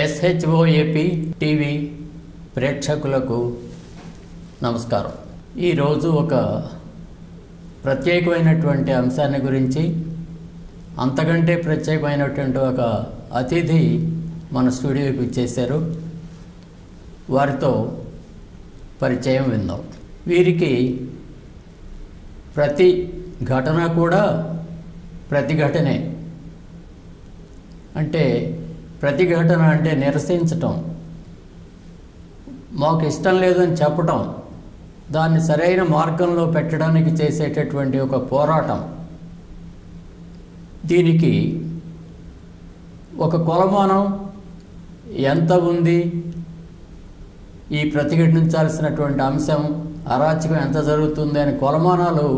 SHOAP TV ప్రేక్షకులకు నమస్కారం. ఈరోజు ఒక ప్రత్యేకమైనటువంటి అంశాన్ని గురించి, అంతకంటే ప్రత్యేకమైనటువంటి ఒక అతిథి మన స్టూడియోకి వచ్చేసారు. వారితో పరిచయం విందాం. వీరికి ప్రతి ఘటన కూడా ప్రతిఘటనే. అంటే ప్రతిఘటన అంటే నిరసించటం, మాకు ఇష్టం లేదని చెప్పటం, దాన్ని సరైన మార్గంలో పెట్టడానికి చేసేటటువంటి ఒక పోరాటం. దీనికి ఒక కొలమానం ఎంత ఉంది, ఈ ప్రతిఘటించాల్సినటువంటి అంశం, అరాచకం ఎంత జరుగుతుంది అనే కొలమానాలు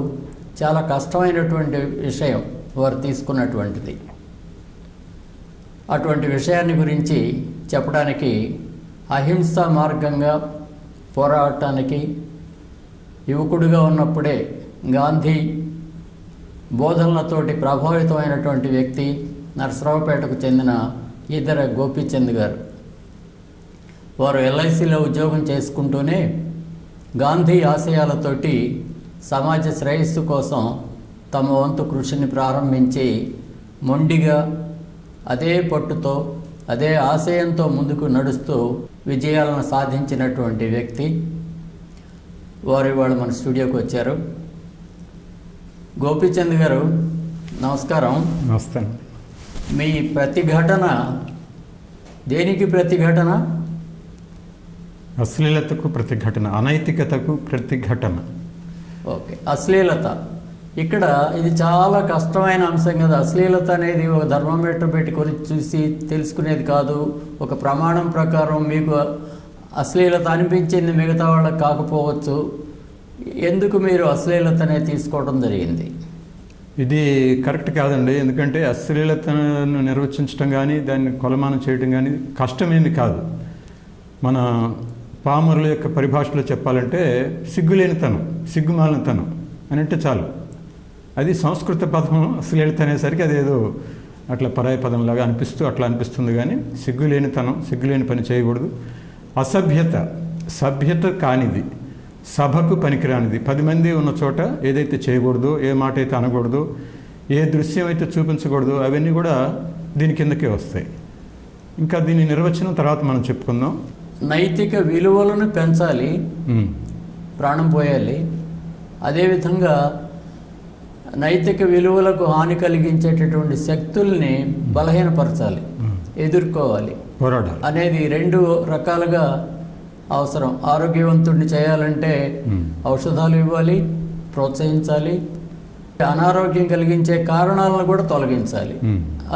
చాలా కష్టమైనటువంటి విషయం వారు తీసుకున్నటువంటిది. అటువంటి విషయాన్ని గురించి చెప్పడానికి, అహింసా మార్గంగా పోరాటానికి యువకుడిగా ఉన్నప్పుడే గాంధీ బోధనలతోటి ప్రభావితమైనటువంటి వ్యక్తి నరసరావుపేటకు చెందిన ఈదర గోపీచంద్ గారు. వారు LICలో ఉద్యోగం చేసుకుంటూనే గాంధీ ఆశయాలతోటి సమాజ శ్రేయస్సు కోసం తమ వంతు కృషిని ప్రారంభించి మొండిగా అదే పట్టుతో, అదే ఆశయంతో ముందుకు నడుస్తూ విజయాలను సాధించినటువంటి వ్యక్తి. వారు ఇవాళ మన స్టూడియోకి వచ్చారు. గోపీచంద్ గారు నమస్కారం. నమస్తే. మీ ప్రతిఘటన దేనికి ప్రతిఘటన? అశ్లీలతకు ప్రతిఘటన, అనైతికతకు ప్రతిఘటన. ఓకే, అశ్లీలత. ఇక్కడ ఇది చాలా కష్టమైన అంశం కదా. అశ్లీలత అనేది ఒక థర్మోమీటర్ పెట్టుకొని చూసి తెలుసుకునేది కాదు. ఒక ప్రమాణం ప్రకారం మీకు అశ్లీలత అనిపించింది, మిగతా వాళ్ళకి కాకపోవచ్చు. ఎందుకు మీరు అశ్లీలతనే తీసుకోవడం జరిగింది? ఇది కరెక్ట్ కాదండి. ఎందుకంటే అశ్లీలతను నిర్వచించడం కానీ, దాన్ని కొలమానం చేయడం కానీ కష్టమేమి కాదు. మన పామరుల యొక్క పరిభాషలో చెప్పాలంటే సిగ్గులేనితనం, సిగ్గుమాలినతనం అని అంటే చాలు. అది సంస్కృత పదం. అశ్లీలత అనేసరికి అదేదో అట్లా పరాయ పదంలాగా అట్లా అనిపిస్తుంది. కానీ సిగ్గులేనితనం, సిగ్గులేని పని చేయకూడదు. అసభ్యత, సభ్యత కానిది, సభకు పనికిరానిది, 10 మంది ఉన్న చోట ఏదైతే చేయకూడదో, ఏ మాట అయితే అనకూడదో, ఏ దృశ్యం అయితే చూపించకూడదో, అవన్నీ కూడా దీని కిందకే వస్తాయి. ఇంకా దీని నిర్వచనం తర్వాత మనం చెప్పుకుందాం. నైతిక విలువలను పెంచాలి, ప్రాణం పోయాలి. అదేవిధంగా నైతిక విలువలకు హాని కలిగించేటటువంటి శక్తుల్ని బలహీనపరచాలి, ఎదుర్కోవాలి, పోరాడాలి అనేది 2 రకాలుగా అవసరం. ఆరోగ్యవంతుడిని చేయాలంటే ఔషధాలు ఇవ్వాలి, ప్రోత్సహించాలి. అనారోగ్యం కలిగించే కారణాలను కూడా తొలగించాలి.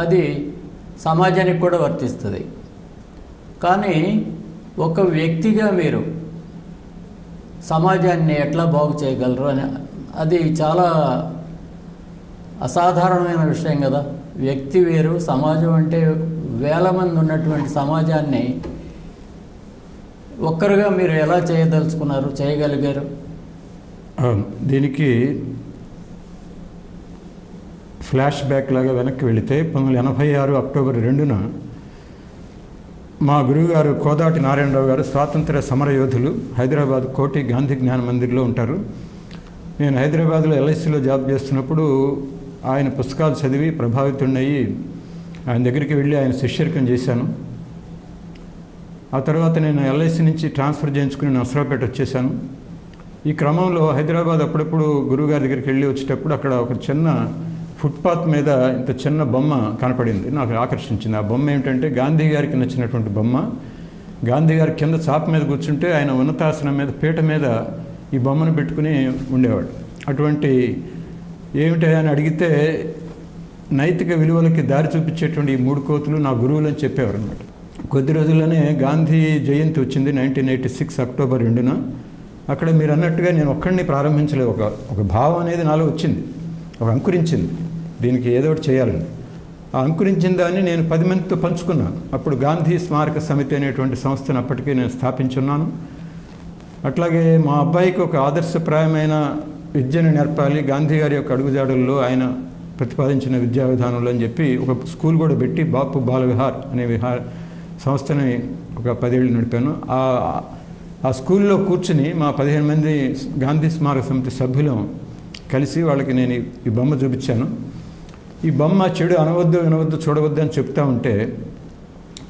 అది సమాజానికి కూడా వర్తిస్తుంది. కానీ ఒక వ్యక్తిగా మీరు సమాజాన్ని ఎట్లా బాగు చేయగలరు అని, అది చాలా అసాధారణమైన విషయం కదా. వ్యక్తి వేరు, సమాజం అంటే వేల మంది ఉన్నటువంటి సమాజాన్ని ఒక్కరుగా మీరు ఎలా చేయదలుచుకున్నారు, చేయగలిగారు? దీనికి ఫ్లాష్ బ్యాక్ లాగా వెనక్కి వెళితే 1986 అక్టోబర్ 2న మా గురువుగారు కోదాటి నారాయణరావు గారు స్వాతంత్ర సమరయోధులు, హైదరాబాద్ కోటి గాంధీ జ్ఞాన మందిర్లో ఉంటారు. నేను హైదరాబాద్లో LICలో జాబ్ చేస్తున్నప్పుడు ఆయన పుస్తకాలు చదివి ప్రభావితున్నయ్యి ఆయన దగ్గరికి వెళ్ళి ఆయన శిష్యరికం చేశాను. ఆ తర్వాత నేను LIC నుంచి ట్రాన్స్ఫర్ చేయించుకుని నరసరావుపేట వచ్చేసాను. ఈ క్రమంలో హైదరాబాద్ అప్పుడప్పుడు గురువుగారి దగ్గరికి వెళ్ళి వచ్చేటప్పుడు అక్కడ ఒక చిన్న ఫుట్పాత్ మీద ఇంత చిన్న బొమ్మ కనపడింది, నాకు ఆకర్షించింది. ఆ బొమ్మ ఏమిటంటే గాంధీ గారికి నచ్చినటువంటి బొమ్మ. గాంధీ గారి కింద చాప మీద కూర్చుంటే ఆయన ఉన్నతాసనం మీద పీట మీద ఈ బొమ్మను పెట్టుకుని ఉండేవాడు. అటువంటి ఏమిటి అని అడిగితే నైతిక విలువలకి దారి చూపించేటువంటి ఈ 3 కోతులు నా గురువులు అని చెప్పేవారు అన్నమాట. కొద్ది రోజుల్లోనే గాంధీ జయంతి వచ్చింది 1986 అక్టోబర్ 2న. అక్కడ మీరు అన్నట్టుగా నేను ఒక్కడిని ప్రారంభించలేదు. ఒక భావం అనేది నాలో వచ్చింది, ఒక అంకురించింది, దీనికి ఏదో ఒకటి చేయాలని. ఆ అంకురించిన దాన్ని నేను 10 మందితో పంచుకున్నాను. అప్పుడు గాంధీ స్మారక సమితి అనేటువంటి సంస్థను అప్పటికే నేను స్థాపించున్నాను. అట్లాగే మా అబ్బాయికి ఒక ఆదర్శప్రాయమైన విద్యను నేర్పాలి, గాంధీ గారి యొక్క అడుగుజాడల్లో ఆయన ప్రతిపాదించిన విద్యా విధానంలో అని చెప్పి ఒక స్కూల్ కూడా పెట్టి బాపు బాల విహార్ అనే సంస్థని ఒక 10 ఏళ్ళు నడిపాను. ఆ స్కూల్లో కూర్చుని మా 15 మంది గాంధీ స్మారక సమితి సభ్యులం కలిసి వాళ్ళకి నేను ఈ బొమ్మ చూపించాను. ఈ బొమ్మ చెడు అనవద్దు వినవద్దు చూడవద్దు అని చెప్తా ఉంటే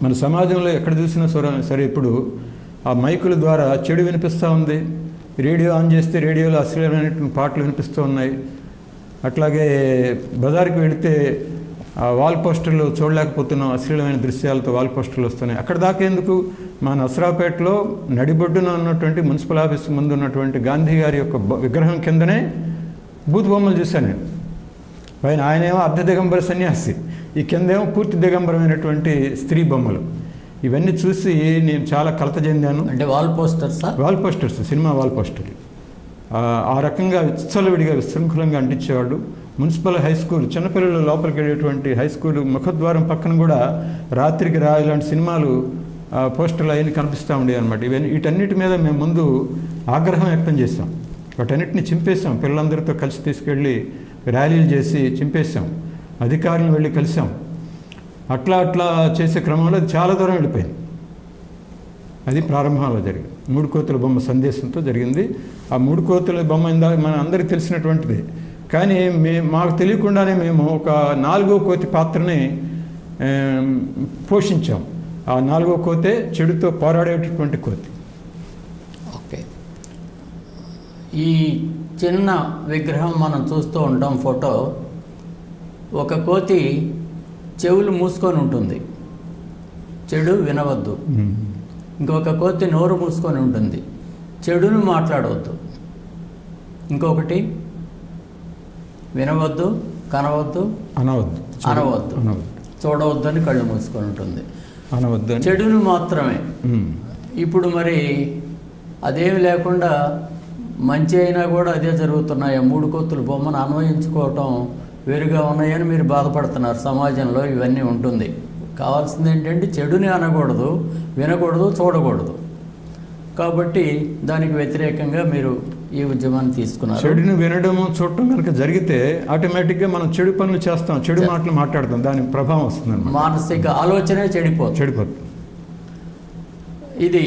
మన సమాజంలో ఎక్కడ చూసినా సరే ఇప్పుడు ఆ మైకుల ద్వారా చెడు వినిపిస్తూ ఉంది. రేడియో ఆన్ చేస్తే రేడియోలో అశ్లీలమైనటువంటి పాటలు వినిపిస్తూ ఉన్నాయి. అట్లాగే బజార్కి వెళితే ఆ వాల్ పోస్టర్లు చూడలేకపోతున్నాం, అశ్లీలమైన దృశ్యాలతో వాల్ పోస్టర్లు వస్తున్నాయి. అక్కడ దాకా ఎందుకు, మా నసరావుపేటలో నడిబొడ్డున ఉన్నటువంటి మున్సిపల్ ఆఫీస్ ముందు ఉన్నటువంటి గాంధీ గారి యొక్క విగ్రహం కిందనే బూత్ బొమ్మలు చూశాను నేను. పైన ఆయనేమో అర్ధ దిగంబర సన్యాసి, ఈ కిందేమో పూర్తి దిగంబరమైనటువంటి స్త్రీ బొమ్మలు. ఇవన్నీ చూసి నేను చాలా కలత చెందాను. అంటే wall posters cinema wall poster ఆ రకంగా విచ్చలవిడిగా విశృంఖలంగా అంటించేవాళ్ళు. మున్సిపల్ హై స్కూల్, చిన్నపిల్లలు లోపలికి వెళ్ళేటువంటి హై స్కూల్ ముఖద్వారం పక్కన కూడా రాత్రికి ఇలాంటి సినిమాలు పోస్టర్లు అవన్నీ కనిపిస్తూ ఉండేవి అనమాట. వీటన్నిటి మీద మేము ముందు ఆగ్రహం వ్యక్తం చేసాం. వాటన్నిటిని చింపేసాం. పిల్లలందరితో కలిసి తీసుకెళ్ళి ర్యాలీలు చేసి చింపేసాం. అధికారులను వెళ్ళి కలిసాం. అట్లా చేసే క్రమంలో అది చాలా దూరం వెళ్ళిపోయింది. అది ప్రారంభంలో జరిగింది. 3 కోతుల బొమ్మ సందేశంతో జరిగింది. ఆ 3 కోతుల బొమ్మ మన అందరికీ తెలిసినటువంటిది. కానీ మాకు తెలియకుండానే మేము ఒక 4వ కోతి పాత్రని పోషించాం. ఆ 4వ కోతే చెడుతో పోరాడేటటువంటి కోతి. ఓకే, ఈ చిన్న విగ్రహం మనం చూస్తూ ఉంటాం ఫోటో. ఒక కోతి చెవులు మూసుకొని ఉంటుంది, చెడు వినవద్దు. ఇంకొక కోతి నోరు మూసుకొని ఉంటుంది, చెడును మాట్లాడవద్దు. ఇంకొకటి వినవద్దు, కనవద్దు, అనవద్దు, చూడవద్దు అని కళ్ళు మూసుకొని ఉంటుంది, అనవద్దు, చెడును మాత్రమే. ఇప్పుడు మరి అదేమి లేకుండా మంచి అయినా కూడా అదే జరుగుతున్నాయి. 3 కోతుల బొమ్మను అన్వయించుకోవటం వేరుగా ఉన్నాయని మీరు బాధపడుతున్నారు. సమాజంలో ఇవన్నీ ఉంటుంది. కావాల్సింది ఏంటంటే చెడుని అనకూడదు, వినకూడదు, చూడకూడదు. కాబట్టి దానికి వ్యతిరేకంగా మీరు ఈ ఉద్యమాన్ని తీసుకున్నారు. చెడుని వినడము చూడటం కనుక జరిగితే ఆటోమేటిక్గా మనం చెడు పనులు చేస్తాం, చెడు మాటలు మాట్లాడతాం, దాని ప్రభావం వస్తుంది. మానసిక ఆలోచనే చెడిపోతుంది. ఇది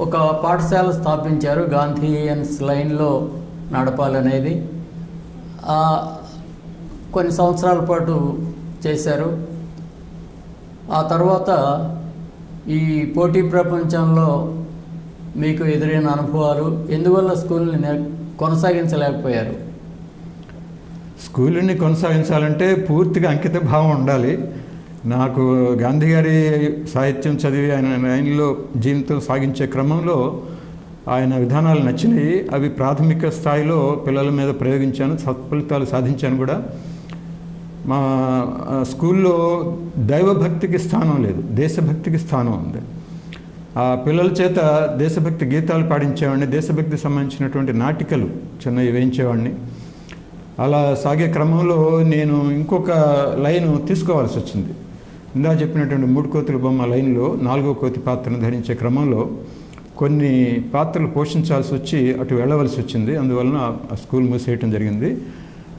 ఒక పాఠశాల స్థాపించారు, గాంధీయన్స్ లైన్లో నడపాలనేది. కొన్ని సంవత్సరాల పాటు చేశారు. ఆ తర్వాత ఈ పోటీ ప్రపంచంలో మీకు ఎదురైన అనుభవాలు, ఎందువల్ల స్కూల్ని కొనసాగించలేకపోయారు? స్కూల్ని కొనసాగించాలంటే పూర్తిగా అంకిత భావం ఉండాలి. నాకు గాంధీ గారి సాహిత్యం చదివి ఆయన లైన్లో జీవితం సాగించే క్రమంలో ఆయన విధానాలు నచ్చినాయి. అవి ప్రాథమిక స్థాయిలో పిల్లల మీద ప్రయోగించాను, సత్ఫలితాలు సాధించాను కూడా. మా స్కూల్లో దైవభక్తికి స్థానం లేదు, దేశభక్తికి స్థానం ఉంది. ఆ పిల్లల చేత దేశభక్తి గీతాలు పాడించేవాడిని, దేశభక్తికి సంబంధించినటువంటి నాటికలు చిన్నవి వేయించేవాడిని. అలా సాగే క్రమంలో నేను ఇంకొక లైను తీసుకోవాల్సి వచ్చింది. ఇందా చెప్పినటువంటి 3 కోతుల బొమ్మ లైన్లో 4వ కోతి పాత్రను ధరించే క్రమంలో కొన్ని పాత్రలు పోషించాల్సి వచ్చి అటు వెళ్ళవలసి వచ్చింది. అందువలన ఆ స్కూల్ మూసేయటం జరిగింది.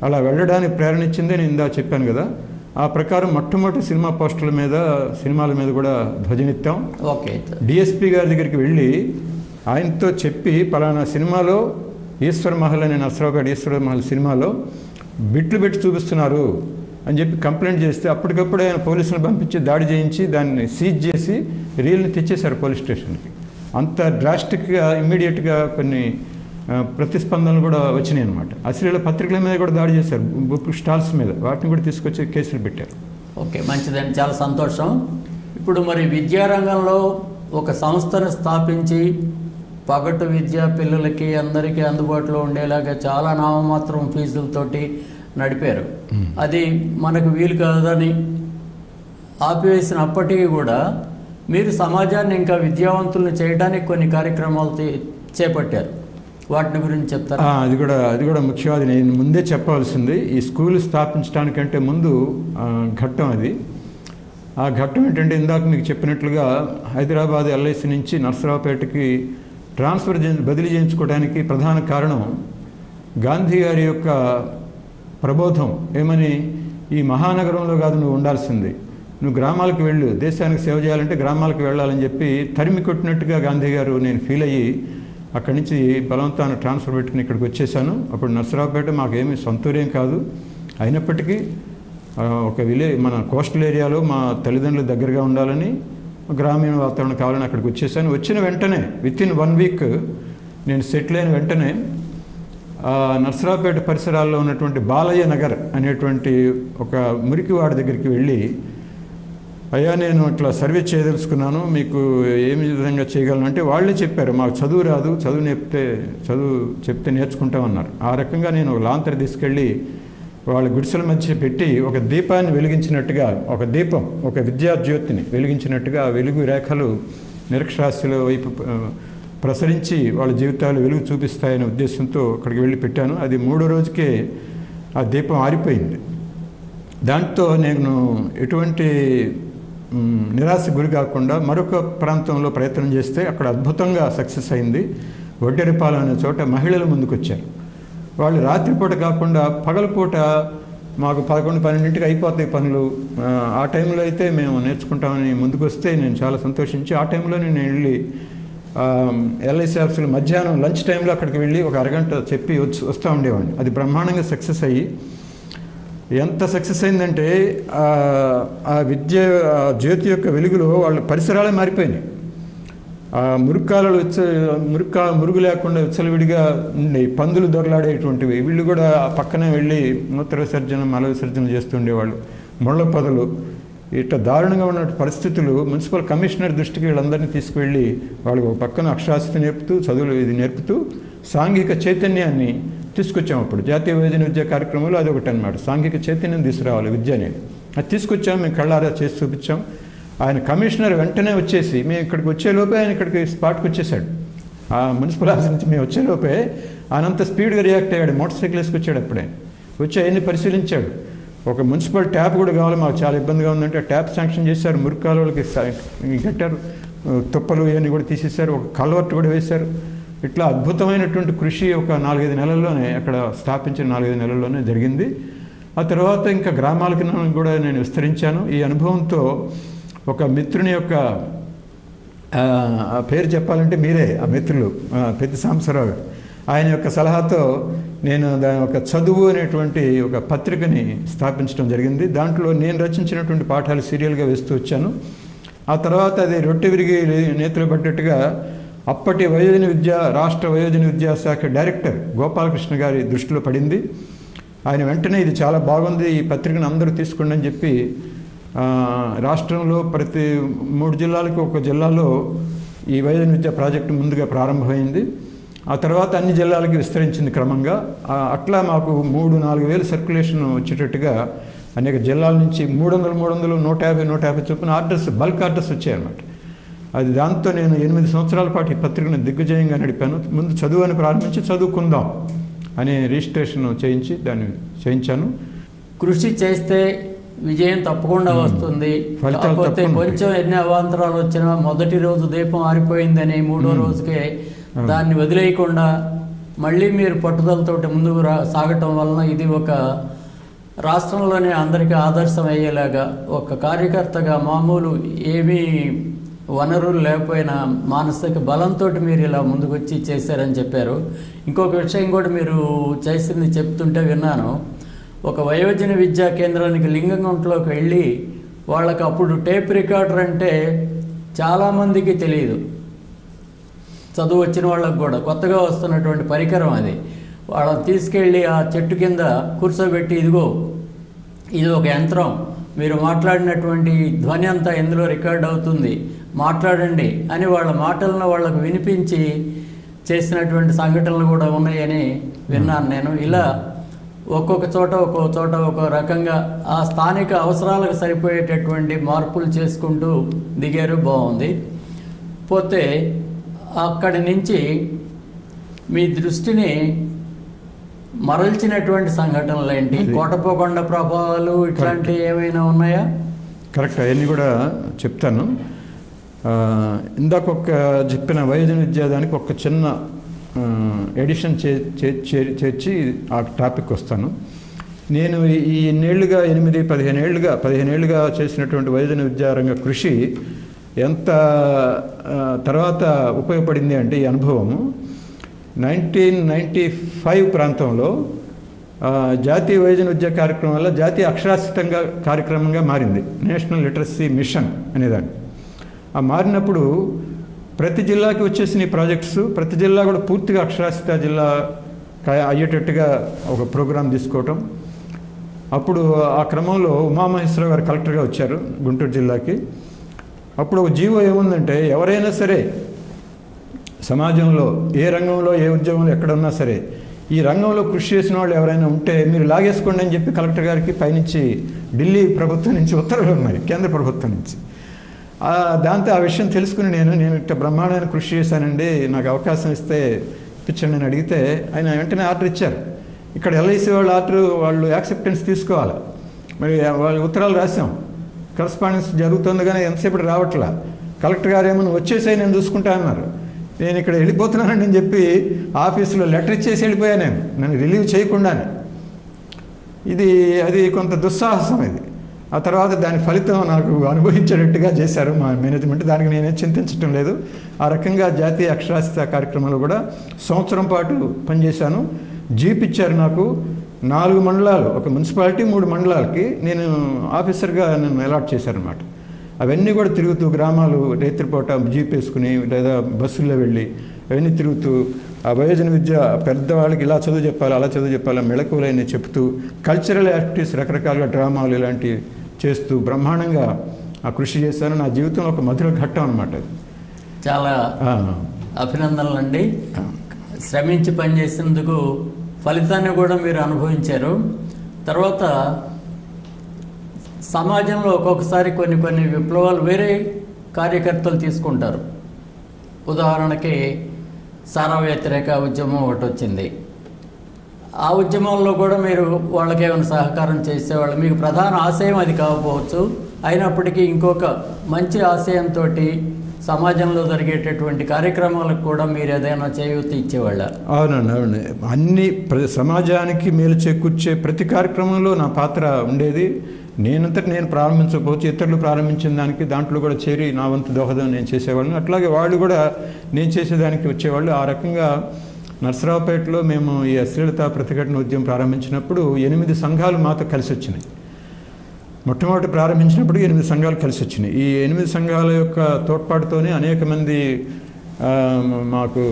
అలా వెళ్ళడానికి ప్రేరణ ఇచ్చింది నేను ఇందా చెప్పాను కదా. ఆ ప్రకారం మొట్టమొదటి సినిమా పోస్టర్ల మీద, సినిమాల మీద కూడా ధ్వజమెత్తాం. ఓకే, డిఎస్పి గారి దగ్గరికి వెళ్ళి ఆయనతో చెప్పి పలానా సినిమాలో ఈశ్వర్ మహల్ అనే నసరావుపేట ఈశ్వర మహల్ సినిమాలో బిట్లు పెట్టి చూపిస్తున్నారు అని చెప్పి కంప్లైంట్ చేస్తే అప్పటికప్పుడు ఆయన పోలీసులను పంపించి దాడి చేయించి దాన్ని సీజ్ చేసి రీల్ని తెచ్చేశారు పోలీస్ స్టేషన్కి. అంత డ్రాస్టిక్గా ఇమ్మీడియట్గా కొన్ని ప్రతిస్పందనలు కూడా వచ్చినాయి అన్నమాట. అశ్లీల పత్రికల మీద కూడా దాడి చేశారు, బుక్ స్టాల్స్ మీద, వాటిని కూడా తీసుకొచ్చి కేసులు పెట్టారు. ఓకే, మంచిదండి, చాలా సంతోషం. ఇప్పుడు మరి విద్యారంగంలో ఒక సంస్థను స్థాపించి పగటు విద్య పిల్లలకి అందరికీ అందుబాటులో ఉండేలాగా చాలా నామమాత్రం ఫీజులతోటి నడిపారు. అది మనకు వీలు కాదని ఆపివేసినప్పటికీ కూడా మీరు సమాజాన్ని ఇంకా విద్యావంతులను చేయడానికి కొన్ని కార్యక్రమాలు చేపట్టారు. వాటిని గురించి చెప్తారా? అది కూడా ముఖ్యవాది. నేను ముందే చెప్పవలసింది, ఈ స్కూల్ స్థాపించడానికంటే ముందు ఘట్టం అది. ఆ ఘట్టం ఏంటంటే ఇందాక మీకు చెప్పినట్లుగా హైదరాబాద్ ఎల్ఐసి నుంచి నర్సరావుపేటకి బదిలీ చేయించుకోవడానికి ప్రధాన కారణం గాంధీ గారి యొక్క ప్రబోధం ఏమని, ఈ మహానగరంలో కాదు నువ్వు ఉండాల్సింది, నువ్వు గ్రామాలకు వెళ్ళు, దేశానికి సేవ చేయాలంటే గ్రామాలకు వెళ్ళాలని చెప్పి తరిమి కొట్టినట్టుగా గాంధీ గారు నేను ఫీల్ అయ్యి అక్కడి నుంచి బలవంతాన్ని ట్రాన్స్ఫర్ పెట్టుకుని ఇక్కడికి వచ్చేసాను. అప్పుడు నర్సరావుపేట మాకేమీ సొంతూరేం కాదు, అయినప్పటికీ ఒక మన కోస్టల్ ఏరియాలో మా తల్లిదండ్రులు దగ్గరగా ఉండాలని, గ్రామీణ వాతావరణం కావాలని అక్కడికి వచ్చేసాను. వచ్చిన వెంటనే వితిన్ 1 వీక్ నేను సెటిల్ అయిన వెంటనే నర్సరావుపేట పరిసరాల్లో ఉన్నటువంటి బాలయ్య నగర్ అనేటువంటి ఒక మురికివాడ దగ్గరికి వెళ్ళి, అయ్యా నేను ఇట్లా సర్వీస్ చేయదలుచుకున్నాను, మీకు ఏమి విధంగా చేయగలను అంటే వాళ్ళే చెప్పారు, మాకు చదువు రాదు, చదువు చెప్తే నేర్చుకుంటామన్నారు. ఆ రకంగా నేను ఒక లాంతర్ తీసుకెళ్ళి వాళ్ళ గుడిసెల మధ్య పెట్టి ఒక దీపాన్ని వెలిగించినట్టుగా, ఒక దీపం ఒక విద్యాజ్యోతిని వెలిగించినట్టుగా వెలుగు రేఖలు నిరక్షరాస్యుల వైపు ప్రసరించి వాళ్ళ జీవితాలు వెలుగు చూపిస్తాయనే ఉద్దేశంతో అక్కడికి వెళ్ళి పెట్టాను. అది 3వ రోజుకే ఆ దీపం ఆరిపోయింది. దాంతో నేను ఎటువంటి నిరాశ గురి కాకుండా మరొక ప్రాంతంలో ప్రయత్నం చేస్తే అక్కడ అద్భుతంగా సక్సెస్ అయింది. ఒడ్డెరపాలెం అనే చోట మహిళలు ముందుకు వచ్చారు. వాళ్ళు రాత్రిపూట కాకుండా పగలపూట మాకు 11-12ంటికి అయిపోతాయి పనులు, ఆ టైంలో అయితే మేము నేర్చుకుంటామని ముందుకు వస్తే నేను చాలా సంతోషించి ఆ టైంలో నేను వెళ్ళి ఎల్ఐసి ఆఫీసులో మధ్యాహ్నం లంచ్ టైంలో అక్కడికి వెళ్ళి ఒక అరగంట చెప్పి వస్తూ ఉండేవాడిని. అది బ్రహ్మాండంగా సక్సెస్ అయ్యి, ఎంత సక్సెస్ అయిందంటే ఆ విద్య జ్యోతి యొక్క వెలుగులో వాళ్ళ పరిసరాలే మారిపోయినాయి. మురుక్కాలలో మురుగు లేకుండా విచ్చలవిడిగా ఉండే పందులు దొరలాడేటువంటివి, వీళ్ళు కూడా పక్కనే వెళ్ళి మూత్ర విసర్జన మల విసర్జన చేస్తుండేవాళ్ళు. ముళ్ళ పొదలు, ఇట్లా దారుణంగా ఉన్న పరిస్థితులు మున్సిపల్ కమిషనర్ దృష్టికి వీళ్ళందరినీ తీసుకువెళ్ళి వాళ్ళకు ఒక పక్కన అక్షరాస్యత నేర్పుతూ, చదువులు ఇది నేర్పుతూ సాంఘిక చైతన్యాన్ని తీసుకొచ్చాము. అప్పుడు జాతీయ వయోజన విద్యా కార్యక్రమంలో అది ఒకటి అనమాట, సాంఘిక చైతన్యం తీసుకురావాలి విద్య అనేది. అది తీసుకొచ్చాము, మేము కళ్ళారా చేసి చూపించాం. ఆయన కమిషనర్ వెంటనే వచ్చేసి, మేము ఇక్కడికి వచ్చేలోపే ఆయన ఇక్కడికి స్పాట్కి వచ్చేసాడు. ఆ మున్సిపల్ ఆఫీస్ నుంచి మేము వచ్చేలోపే ఆయనంత స్పీడ్గా రియాక్ట్ అయ్యాడు. మోటార్ సైకిల్ వేసుకొచ్చాడు. అప్పుడే వచ్చి ఆయన్ని పరిశీలించాడు. ఒక మున్సిపల్ ట్యాప్ కూడా కావాలి, మాకు చాలా ఇబ్బందిగా ఉందంటే ఆ ట్యాప్ శాంక్షన్ చేశారు. మురికాలువలకి కట్టారు, తుప్పలు ఇవన్నీ కూడా తీసేశారు, ఒక కల్వర్ట్ కూడా వేశారు. ఇట్లా అద్భుతమైనటువంటి కృషి ఒక 4-5 నెలల్లోనే అక్కడ స్థాపించిన 4-5 నెలల్లోనే జరిగింది. ఆ తర్వాత ఇంకా గ్రామాలకి కూడా నేను విస్తరించాను. ఈ అనుభవంతో ఒక మిత్రుని యొక్క పేరు చెప్పాలంటే మీరే ఆ మిత్రులు, పెద్ద సాంబశివరావు గారు, ఆయన యొక్క సలహాతో నేను దాని ఒక చదువు అనేటువంటి ఒక పత్రికని స్థాపించడం జరిగింది. దాంట్లో నేను రచించినటువంటి పాఠాలు సీరియల్గా వేస్తూ వచ్చాను. ఆ తర్వాత అది రొట్టె విరిగి నేతలు పడ్డట్టుగా అప్పటి వయోజన విద్య రాష్ట్ర వయోజన విద్యాశాఖ డైరెక్టర్ గోపాలకృష్ణ గారి దృష్టిలో పడింది. ఆయన వెంటనే ఇది చాలా బాగుంది, ఈ పత్రికను అందరూ తీసుకోండి అని చెప్పి రాష్ట్రంలో ప్రతి 3 జిల్లాలకు ఒక జిల్లాలో ఈ వయోజన విద్యా ప్రాజెక్టు ముందుగా ప్రారంభమైంది. ఆ తర్వాత అన్ని జిల్లాలకి విస్తరించింది క్రమంగా. అట్లా మాకు 3-4 వేలు సర్క్యులేషన్ వచ్చేటట్టుగా అనేక జిల్లాల నుంచి 300, 150 చొప్పున ఆర్డర్స్, బల్క్ ఆర్డర్స్ వచ్చాయన్నమాట. అది దాంతో నేను 8 సంవత్సరాల పాటు ఈ పత్రికను దిగ్విజయంగా నడిపాను. ముందు చదువు అని ప్రారంభించి చదువుకుందాం అనే రిజిస్ట్రేషన్ చేయించాను. కృషి చేస్తే విజయం తప్పకుండా వస్తుంది. కాకపోతే కొంచెం ఎన్ని అవాంతరాలు వచ్చినా మొదటి రోజు దీపం ఆరిపోయిందని 3వ రోజుకే దాన్ని వదిలేయకుండా మళ్ళీ మీరు పట్టుదలతోటి ముందుకు సాగటం వలన ఇది ఒక రాష్ట్రంలోనే అందరికీ ఆదర్శం అయ్యేలాగా, ఒక కార్యకర్తగా మామూలు ఏమీ వనరులు లేకపోయినా మానసిక బలంతో మీరు ఇలా ముందుకు వచ్చి చేశారని చెప్పారు. ఇంకొక విషయం కూడా మీరు చేసింది చెప్తుంటే విన్నాను. ఒక వయోజన విద్యా కేంద్రానికి లింగంగుంటలోకి వెళ్ళి వాళ్ళకి అప్పుడు టేప్ రికార్డర్ అంటే చాలామందికి తెలియదు, చదువు వచ్చిన వాళ్ళకు కూడా కొత్తగా వస్తున్నటువంటి పరికరం అది. వాళ్ళని తీసుకెళ్ళి ఆ చెట్టు కింద కూర్చోబెట్టి, ఇదిగో ఇది ఒక యంత్రం, మీరు మాట్లాడినటువంటి ధ్వని అంతా ఇందులో రికార్డ్ అవుతుంది, మాట్లాడండి అని వాళ్ళ మాటలను వాళ్ళకు వినిపించి చేసినటువంటి సంఘటనలు కూడా ఉన్నాయని విన్నాను నేను. ఇలా ఒక్కొక్క చోట ఒక రకంగా ఆ స్థానిక అవసరాలకు సరిపోయేటటువంటి మార్పులు చేసుకుంటూ దిగారు. బాగుంది. పోతే అక్కడి నుంచి మీ దృష్టిని మరల్చినటువంటి సంఘటనలు ఏంటి? కోటపోకొండ ప్రభావాలు ఇట్లాంటివి ఏమైనా ఉన్నాయా? కరెక్ట్, అవన్నీ కూడా చెప్తాను. ఇందాక చెప్పిన వయోజన విద్యాదానికి ఒక చిన్న ఎడిషన్ చేర్చి ఆ టాపిక్ వస్తాను. నేను ఈ ఎన్నేళ్లుగా 15 ఏళ్ళుగా చేసినటువంటి వయోజన విద్యారంగ కృషి ఎంత తర్వాత ఉపయోగపడింది అంటే ఈ అనుభవము 1995 ప్రాంతంలో జాతీయ వయోజన విద్యా కార్యక్రమం వల్ల జాతీయ అక్షరాస్యతంగా కార్యక్రమంగా మారింది, నేషనల్ లిటరసీ మిషన్ అనేదాన్ని. ఆ మారినప్పుడు ప్రతి జిల్లాకి వచ్చేసిన ఈ ప్రాజెక్ట్స్, ప్రతి జిల్లా కూడా పూర్తిగా అక్షరాస్యత జిల్లా అయ్యేటట్టుగా ఒక ప్రోగ్రాం తీసుకోవటం. అప్పుడు ఆ క్రమంలో ఉమామహేశ్వరరావు గారు కలెక్టర్గా వచ్చారు గుంటూరు జిల్లాకి. అప్పుడు ఒక జీవో ఏముందంటే, ఎవరైనా సరే సమాజంలో ఏ రంగంలో ఏ ఉద్యోగంలో ఎక్కడున్నా సరే ఈ రంగంలో కృషి చేసిన వాళ్ళు ఎవరైనా ఉంటే మీరు లాగేసుకోండి అని చెప్పి కలెక్టర్ గారికి పైనుంచి ఢిల్లీ ప్రభుత్వం నుంచి ఉత్తర్వులు ఉన్నాయి, కేంద్ర ప్రభుత్వం నుంచి. దాంతో ఆ విషయం తెలుసుకుని నేను ఇట్లా బ్రహ్మాండమైన కృషి చేశానండి, నాకు అవకాశం ఇస్తే ఇప్పించండి అని అడిగితే ఆయన వెంటనే ఆర్డర్ ఇచ్చారు. ఇక్కడ ఎల్ఐసి వాళ్ళు యాక్సెప్టెన్స్ తీసుకోవాలి. మరి వాళ్ళు ఉత్తరాలు రాసాం, కరస్పాండెన్స్ జరుగుతుంది కానీ ఎంతసేపటి రావట్లా. కలెక్టర్ గారు ఏమన్నా వచ్చేసాయి నేను చూసుకుంటా అన్నారు. నేను ఇక్కడ వెళ్ళిపోతున్నానని చెప్పి ఆఫీసులో లెటర్ ఇచ్చేసి వెళ్ళిపోయాను, నన్ను రిలీవ్ చేయకుండానే. అది కొంత దుస్సాహసం ఇది. ఆ తర్వాత దాని ఫలితం నాకు అనుభవించేటట్టుగా చేశారు మా మేనేజ్మెంట్. దానికి నేనే చింతించడం లేదు. ఆ రకంగా జాతీయ అక్షరాస్యత కార్యక్రమంలో కూడా సంవత్సరం పాటు పనిచేశాను. జీప్ ఇచ్చారు నాకు, 4 మండలాలు, ఒక మున్సిపాలిటీ 3 మండలాలకి నేను ఆఫీసర్గా నన్ను అలాట్ చేశారనమాట. అవన్నీ కూడా తిరుగుతూ గ్రామాలు రైతులపూట జీప్ వేసుకుని లేదా బస్సుల్లో వెళ్ళి అవన్నీ తిరుగుతూ ఆ వయోజన విద్య పెద్దవాళ్ళకి ఇలా చదువు చెప్పాలి అలా చదువు చెప్పాలి మెళకువలైన చెప్తూ కల్చరల్ యాక్టివిటీస్ రకరకాలుగా డ్రామాలు ఇలాంటివి చేస్తూ బ్రహ్మాండంగా ఆ కృషి చేశాను. నా జీవితంలో ఒక మధుర ఘట్టం అనమాట. చాలా అభినందనలు అండి. శ్రమించి పనిచేసినందుకు ఫలితాన్ని కూడా మీరు అనుభవించారు. తర్వాత సమాజంలో ఒక్కొక్కసారి కొన్ని విప్లవాలు వేరే కార్యకర్తలు తీసుకుంటారు. ఉదాహరణకి సారా వ్యతిరేక ఉద్యమం ఒకటి వచ్చింది. ఆ ఉద్యమంలో కూడా మీరు వాళ్ళకి ఏమైనా సహకారం చేసేవాళ్ళు. మీకు ప్రధాన ఆశయం అది కాకపోవచ్చు, అయినప్పటికీ ఇంకొక మంచి ఆశయంతో సమాజంలో జరిగేటటువంటి కార్యక్రమాలకు కూడా మీరు ఏదైనా చేయూత ఇచ్చేవాళ్ళ? అవునండి. అన్ని సమాజానికి మేలు చేకూర్చే ప్రతి కార్యక్రమంలో నా పాత్ర ఉండేది. నేనంతటి నేను ప్రారంభించకపోవచ్చు, ఇతరులు ప్రారంభించిన దానికి దాంట్లో కూడా చేరి నా వంతు దోహదం నేను చేసేవాళ్ళని. అట్లాగే వాళ్ళు కూడా నేను చేసేదానికి వచ్చేవాళ్ళు. ఆ రకంగా నర్సరావుపేటలో మేము ఈ అశ్లీలత ప్రతిఘటన ఉద్యమం ప్రారంభించినప్పుడు 8 సంఘాలు మాతో కలిసి వచ్చినాయి. మొట్టమొదటి ప్రారంభించినప్పుడు 8 సంఘాలు కలిసి వచ్చినాయి. ఈ 8 సంఘాల యొక్క తోడ్పాటుతోనే అనేక మంది మాకు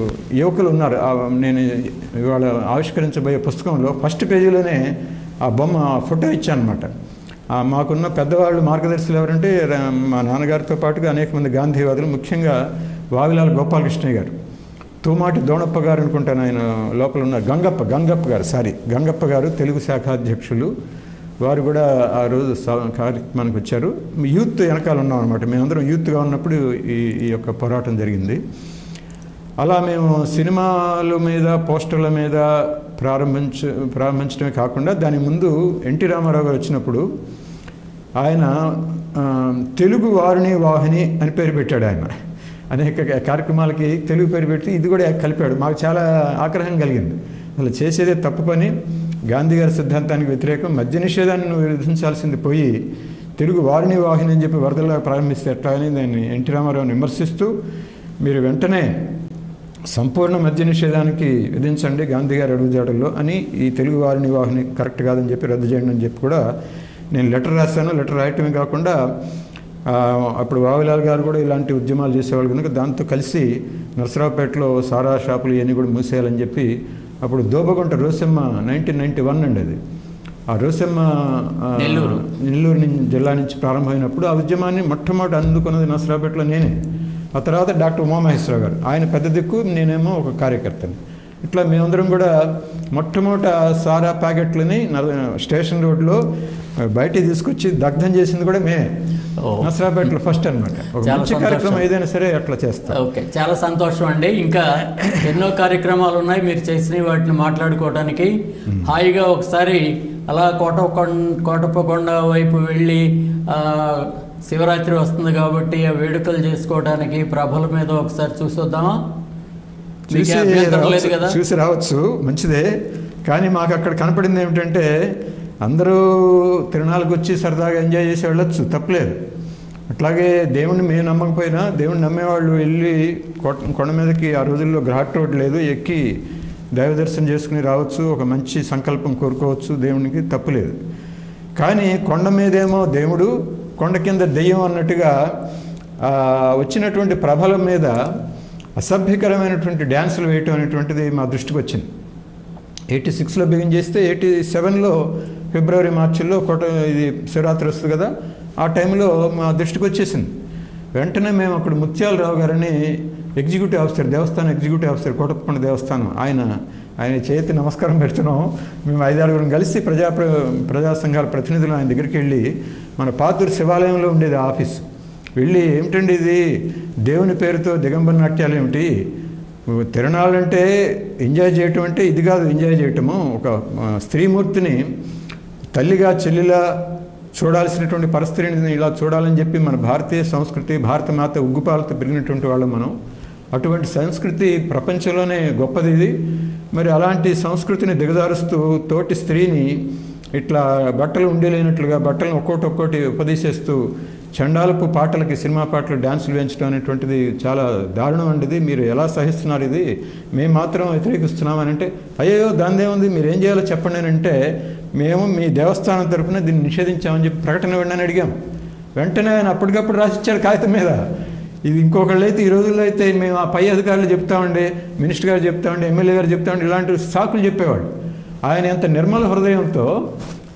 యువకులు ఉన్నారు. నేను ఇవాళ ఆవిష్కరించబోయే పుస్తకంలో ఫస్ట్ పేజీలోనే ఆ బొమ్మ ఫోటో ఇచ్చానమాట. మాకున్న పెద్దవాళ్ళు మార్గదర్శులు ఎవరంటే మా నాన్నగారితో పాటుగా అనేక మంది గాంధీవాదులు, ముఖ్యంగా వావిలాల గోపాలకృష్ణయ్య గారు, తూమాటి దోణప్ప గారు అనుకుంటాను, ఆయన లోపల ఉన్న గంగప్ప గారు తెలుగు శాఖ అధ్యక్షులు. వారు కూడా ఆ రోజు కార్యక్రమానికి వచ్చారు. యూత్ వెనకాల ఉన్నాం అనమాట. మేమందరం యూత్గా ఉన్నప్పుడు ఈ యొక్క పోరాటం జరిగింది. అలా మేము సినిమాల మీద పోస్టర్ల మీద ప్రారంభించడమే కాకుండా దాని ముందు ఎన్టీ రామారావు గారు వచ్చినప్పుడు ఆయన తెలుగు వారిని వాహిని అని పేరు పెట్టాడు. ఆయన అనేక కార్యక్రమాలకి తెలుగు పేరు పెట్టి ఇది కూడా కలిపాడు. మాకు చాలా ఆగ్రహం కలిగింది. అసలు చేసేదే తప్పు పని, గాంధీ గారి సిద్ధాంతానికి వ్యతిరేకం, మద్య నిషేధాన్ని విధించాల్సింది పోయి తెలుగు వారిని వాహిని అని చెప్పి వరదలా ప్రారంభిస్తే ఎట్లా అని దాన్ని ఎన్టీ రామారావుని విమర్శిస్తూ మీరు వెంటనే సంపూర్ణ మద్య నిషేధానికి విధించండి గాంధీ గారి అడుగుజాడల్లో అని, ఈ తెలుగు వారిని వాహిని కరెక్ట్ కాదని చెప్పి రద్దు చేయండి అని చెప్పి కూడా నేను లెటర్ రాశాను. లెటర్ రాయటమే కాకుండా అప్పుడు వావిలాల్ గారు కూడా ఇలాంటి ఉద్యమాలు చేసేవాళ్ళు కనుక దాంతో కలిసి నర్సరావుపేటలో సారా షాపులు ఇవన్నీ కూడా మూసేయాలని చెప్పి అప్పుడు దోబగుంట రోసమ్మ 1991 అండి అది. ఆ రోసమ్మ నెల్లూరు జిల్లా నుంచి ప్రారంభమైనప్పుడు ఆ ఉద్యమాన్ని మొట్టమొదటి అందుకున్నది నర్సరావుపేటలో నేనే. ఆ తర్వాత డాక్టర్ ఉమామహేశ్వరరావు గారు, ఆయన పెద్ద దిక్కు, నేనేమో ఒక కార్యకర్తని. ఇట్లా మేమందరం కూడా మొట్టమొదట సారా ప్యాకెట్లని స్టేషన్ రోడ్లో బయటికి తీసుకొచ్చి దగ్ధం చేసింది కూడా మేమే. నర్సరావుపేటలో ఫస్ట్ అనమాట. ఒక మంచి కార్యక్రమం ఏదైనా సరే అట్లా చేస్తాం. ఓకే, చాలా సంతోషం అండి. ఇంకా ఎన్నో కార్యక్రమాలు ఉన్నాయి మీరు చేసిన వాటిని మాట్లాడుకోవడానికి. హాయిగా ఒకసారి అలా కోటప్పకొండ వైపు వెళ్ళి శివరాత్రి వస్తుంది కాబట్టి ఆ వేడుకలు చేసుకోవడానికి ప్రభల మీద ఒకసారి చూసొద్దామా? చూసి రావచ్చు, మంచిదే. కానీ మాకు అక్కడ కనపడింది ఏమిటంటే అందరూ తిరునాళ్ళకి వచ్చి సరదాగా ఎంజాయ్ చేసి వెళ్ళొచ్చు, తప్పలేదు. అట్లాగే దేవుణ్ణి మేము నమ్మకపోయినా దేవుణ్ణి నమ్మేవాళ్ళు వెళ్ళి కొండ మీదకి, ఆ రోజుల్లో ఘాట్ రోడ్ లేదు, ఎక్కి దైవ దర్శనం చేసుకుని రావచ్చు, ఒక మంచి సంకల్పం కోరుకోవచ్చు, దేవునికి తప్పులేదు. కానీ కొండ మీదేమో దేవుడు, కొండ కింద దెయ్యం అన్నట్టుగా వచ్చినటువంటి ప్రభల మీద అసభ్యకరమైనటువంటి డ్యాన్సులు వేయటం అనేటువంటిది మా దృష్టికి వచ్చింది. 86లో బిగిన్ చేస్తే 87లో ఫిబ్రవరి మార్చిలో ఇది శివరాత్రి వస్తుంది కదా, ఆ టైంలో మా దృష్టికి వచ్చేసింది. వెంటనే మేము అక్కడ ముత్యాలరావు గారని ఎగ్జిక్యూటివ్ ఆఫీసర్, దేవస్థానం ఎగ్జిక్యూటివ్ ఆఫీసర్, కోటప్పకొండ దేవస్థానం, ఆయన చేతి నమస్కారం పెడుతున్నాం. మేము 5-6 కలిసి ప్రజా సంఘాల ప్రతినిధులు ఆయన దగ్గరికి వెళ్ళి, మన పాతూరు శివాలయంలో ఉండేది ఆఫీస్, వెళ్ళి ఏమిటండి ఇది, దేవుని పేరుతో దిగంబర నాట్యాలు ఏమిటి, తిరణాలంటే ఎంజాయ్ చేయటం అంటే ఇది కాదు ఎంజాయ్ చేయటము, ఒక స్త్రీమూర్తిని తల్లిగా చెల్లిలా చూడాల్సినటువంటి పరిస్థితిని ఇలా చూడాలని చెప్పి మన భారతీయ సంస్కృతి, భారతమాత ఉగ్గుపాలతో పెరిగినటువంటి వాళ్ళు మనం, అటువంటి సంస్కృతి ప్రపంచంలోనే గొప్పది ఇది. మరి అలాంటి సంస్కృతిని దిగజారుస్తూ తోటి స్త్రీని ఇట్లా బట్టలు ఉండేలేనట్లుగా బట్టలను ఒక్కోటి ఉపదేశిస్తూ చండాలపు పాటలకి, సినిమా పాటలు డ్యాన్సులు వేయించడం అనేటువంటిది చాలా దారుణం అండి. మీరు ఎలా సహిస్తున్నారు, ఇది మేము మాత్రం వ్యతిరేకిస్తున్నామని అంటే, అయ్యో దానిదేముంది, మీరు ఏం చేయాలో చెప్పండి అని అంటే, మేము మీ దేవస్థానం తరఫున దీన్ని నిషేధించామని చెప్పి ప్రకటన వెంటనే అడిగాం. వెంటనే ఆయన అప్పటికప్పుడు రాసిచ్చారు కాగితం మీద. ఇది ఇంకొకళ్ళు అయితే, ఈ రోజుల్లో అయితే మేము ఆ పై అధికారులు చెప్తామండి, మినిస్టర్ గారు చెప్తామండి, ఎమ్మెల్యే గారు చెప్తామండి, ఇలాంటి సాకులు చెప్పేవాడు. ఆయన ఎంత నిర్మల హృదయంతో,